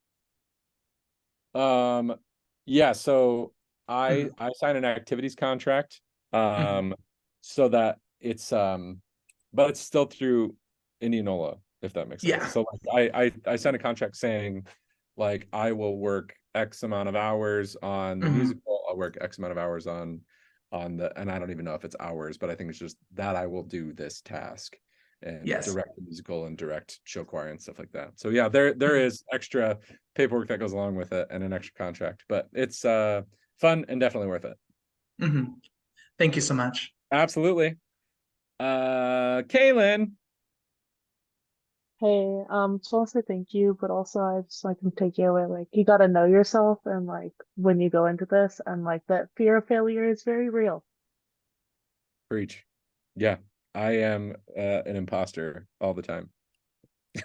Yeah, so I signed an activities contract so that it's but it's still through Indianola, if that makes sense. Yeah. So like I signed a contract saying like I will work X amount of hours on the musical, I'll work X amount of hours on the, and I don't even know if it's hours, but I think it's just that I will do this task and direct the musical and direct show choir and stuff like that. So yeah, there is extra paperwork that goes along with it and an extra contract, but it's fun and definitely worth it. Thank you so much. Absolutely. Kaylin. Hey, just want to say thank you, but also I just like to take you away. Like, you got to know yourself, and like when you go into this, and like that fear of failure is very real. Preach. Yeah, I am an imposter all the time.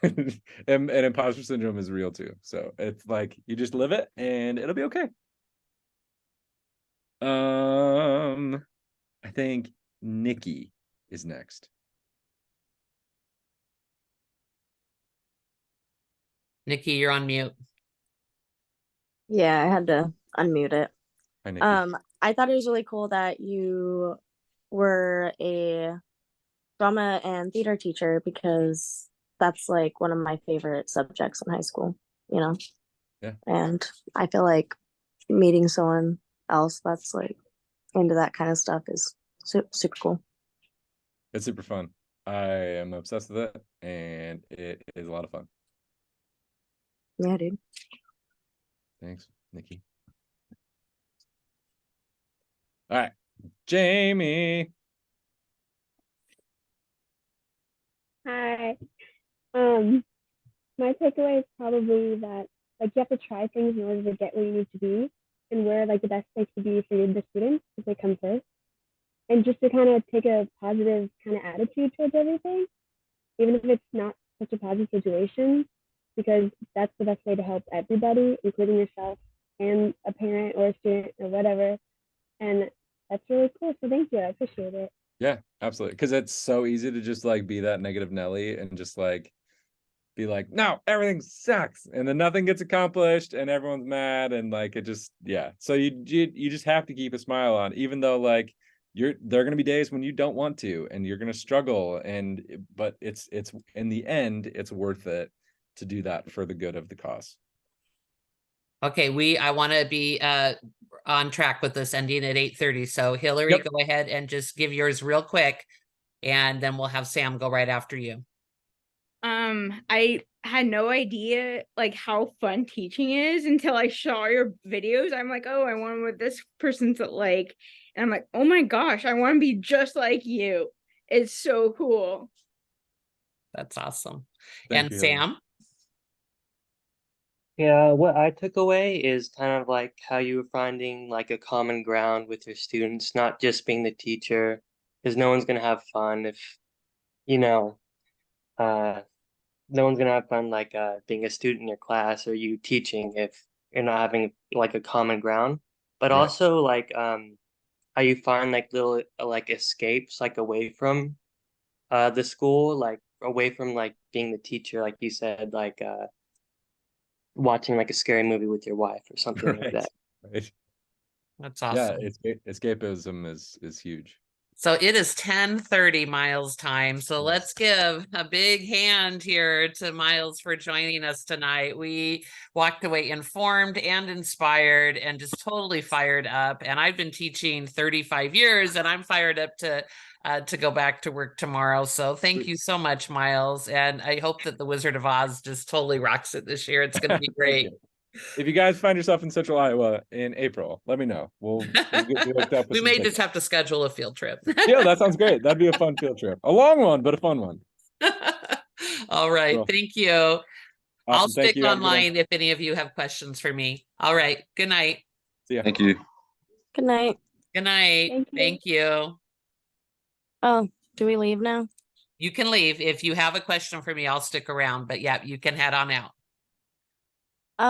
And imposter syndrome is real too. So it's like you just live it and it'll be okay. I think Nikki is next. Nikki, you're on mute. Yeah, I had to unmute it. Hi, Nikki. I thought it was really cool that you were a drama and theater teacher, because that's like one of my favorite subjects in high school, Yeah. And I feel like meeting someone else that's like into that kind of stuff is super cool. It's super fun. I am obsessed with it and it is a lot of fun. Yeah, dude. Thanks, Nikki. All right, Jamie. Hi. My takeaway is probably that like you have to try things in order to get where you need to be, and where like the best place to be for the students if they come first. And just to kind of take a positive kind of attitude towards everything, even if it's not such a positive situation, because that's the best way to help everybody, including yourself and a parent or a student or whatever. And that's really cool. So thank you. I appreciate it. Yeah, absolutely. Because it's so easy to just like be that negative Nelly and just like be like, no, everything sucks, and then nothing gets accomplished and everyone's mad, and like it just, yeah. So you just have to keep a smile on, even though like there are going to be days when you don't want to and you're going to struggle, but it's in the end it's worth it to do that for the good of the cause. Okay, I want to be on track with this ending at 8:30. So Hillary, go ahead and just give yours real quick, and then we'll have Sam go right after you. I had no idea like how fun teaching is until I saw your videos. I'm like, oh, I wonder what this person's like. And I'm like, oh my gosh, I want to be just like you. It's so cool. That's awesome. Thank And you, Sam? Yeah, what I took away is kind of like how you were finding like a common ground with your students, not just being the teacher, because no one's gonna have fun if, no one's gonna have fun like being a student in your class or you teaching if you're not having like a common ground. But Right. also like how you find like little like escapes like away from the school, like away from like being the teacher, like you said, like watching like a scary movie with your wife or something like that. Right. That's awesome. Yeah, escapism is huge. So it is 10:30 Myles time. So let's give a big hand here to Myles for joining us tonight. We walked away informed and inspired and just totally fired up. And I've been teaching 35 years and I'm fired up to go back to work tomorrow. So thank you so much, Myles. And I hope that the Wizard of Oz just totally rocks it this year. It's going to be great. If you guys find yourself in Central Iowa in April, let me know. We'll get you hooked up with We some may tickets. just have to schedule a field trip. Yeah, that sounds great. That'd be a fun field trip. A long one, but a fun one. All right. Cool. Thank you. I'll Awesome. Thank stick you. Have a good one. online if any of you have questions for me. All right. Good night. See ya. Thank you. Good night. Good night. Thank you. Oh, do we leave now? You can leave. If you have a question for me, I'll stick around. But yeah, you can head on out.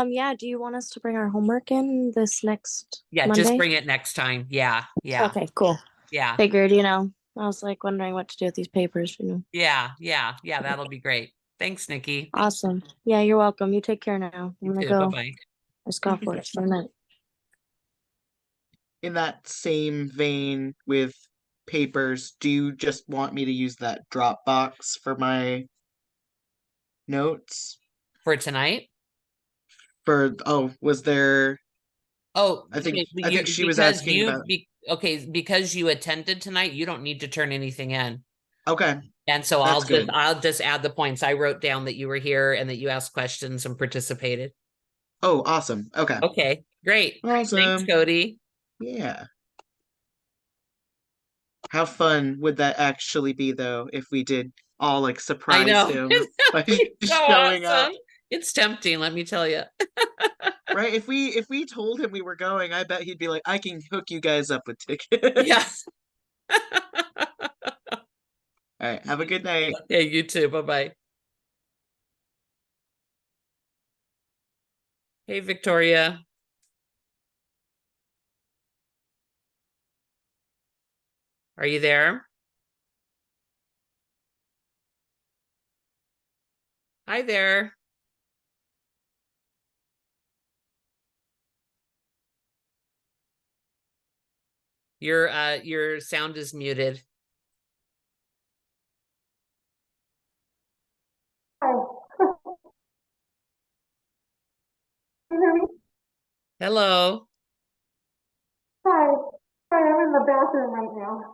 Yeah, do you want us to bring our homework in this next Yeah, Monday? just bring it next time. Yeah. Yeah. Okay, cool. Yeah. Figured, I was like wondering what to do with these papers, Yeah. Yeah. Yeah. That'll be great. Thanks, Nikki. Awesome. Yeah, you're welcome. You take care now. I'm You gonna too. go. Bye-bye. Let's go for it. Good night. In that same vein with papers, do you just want me to use that Dropbox for my notes? For tonight? Was there? Oh, I think you're- she was because asking about. okay, because you attended tonight, you don't need to turn anything in. Okay. And so That's good. I'll just add the points. I wrote down that you were here and that you asked questions and participated. Oh, awesome. Okay. Okay, great. Awesome. Thanks, Cody. Yeah. How fun would that actually be, though, if we did all like I surprise know. him by It's so showing up? awesome. It's tempting, let me tell you. Right? If we told him we were going, I bet he'd be like, "I can hook you guys up with tickets." Yes. All right. Have a good night. Yeah, you too. Bye-bye. Hey, Victoria. Are you there? Hi there. Your sound is muted. Hello. Hi. Sorry, I'm in the bathroom right now.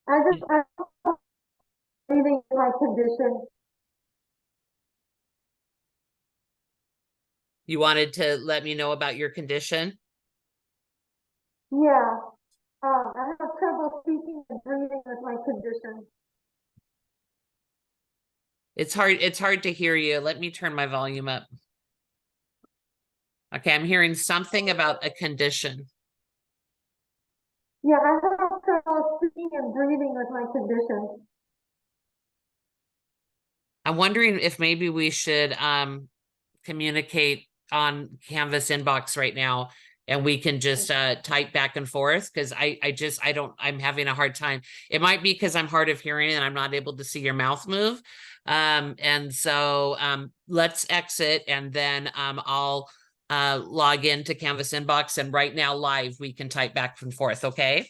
I'm leaving my condition. You wanted to let me know about your condition? Yeah. I have trouble speaking and breathing with my condition. It's hard to hear you. Let me turn my volume up. Okay, I'm hearing something about a condition. Yeah, I have trouble speaking and breathing with my condition. I'm wondering if maybe we should communicate on Canvas inbox right now and we can just type back and forth because I'm having a hard time. It might be because I'm hard of hearing and I'm not able to see your mouth move. And so let's exit and then I'll log into Canvas inbox and right now live we can type back and forth. Okay.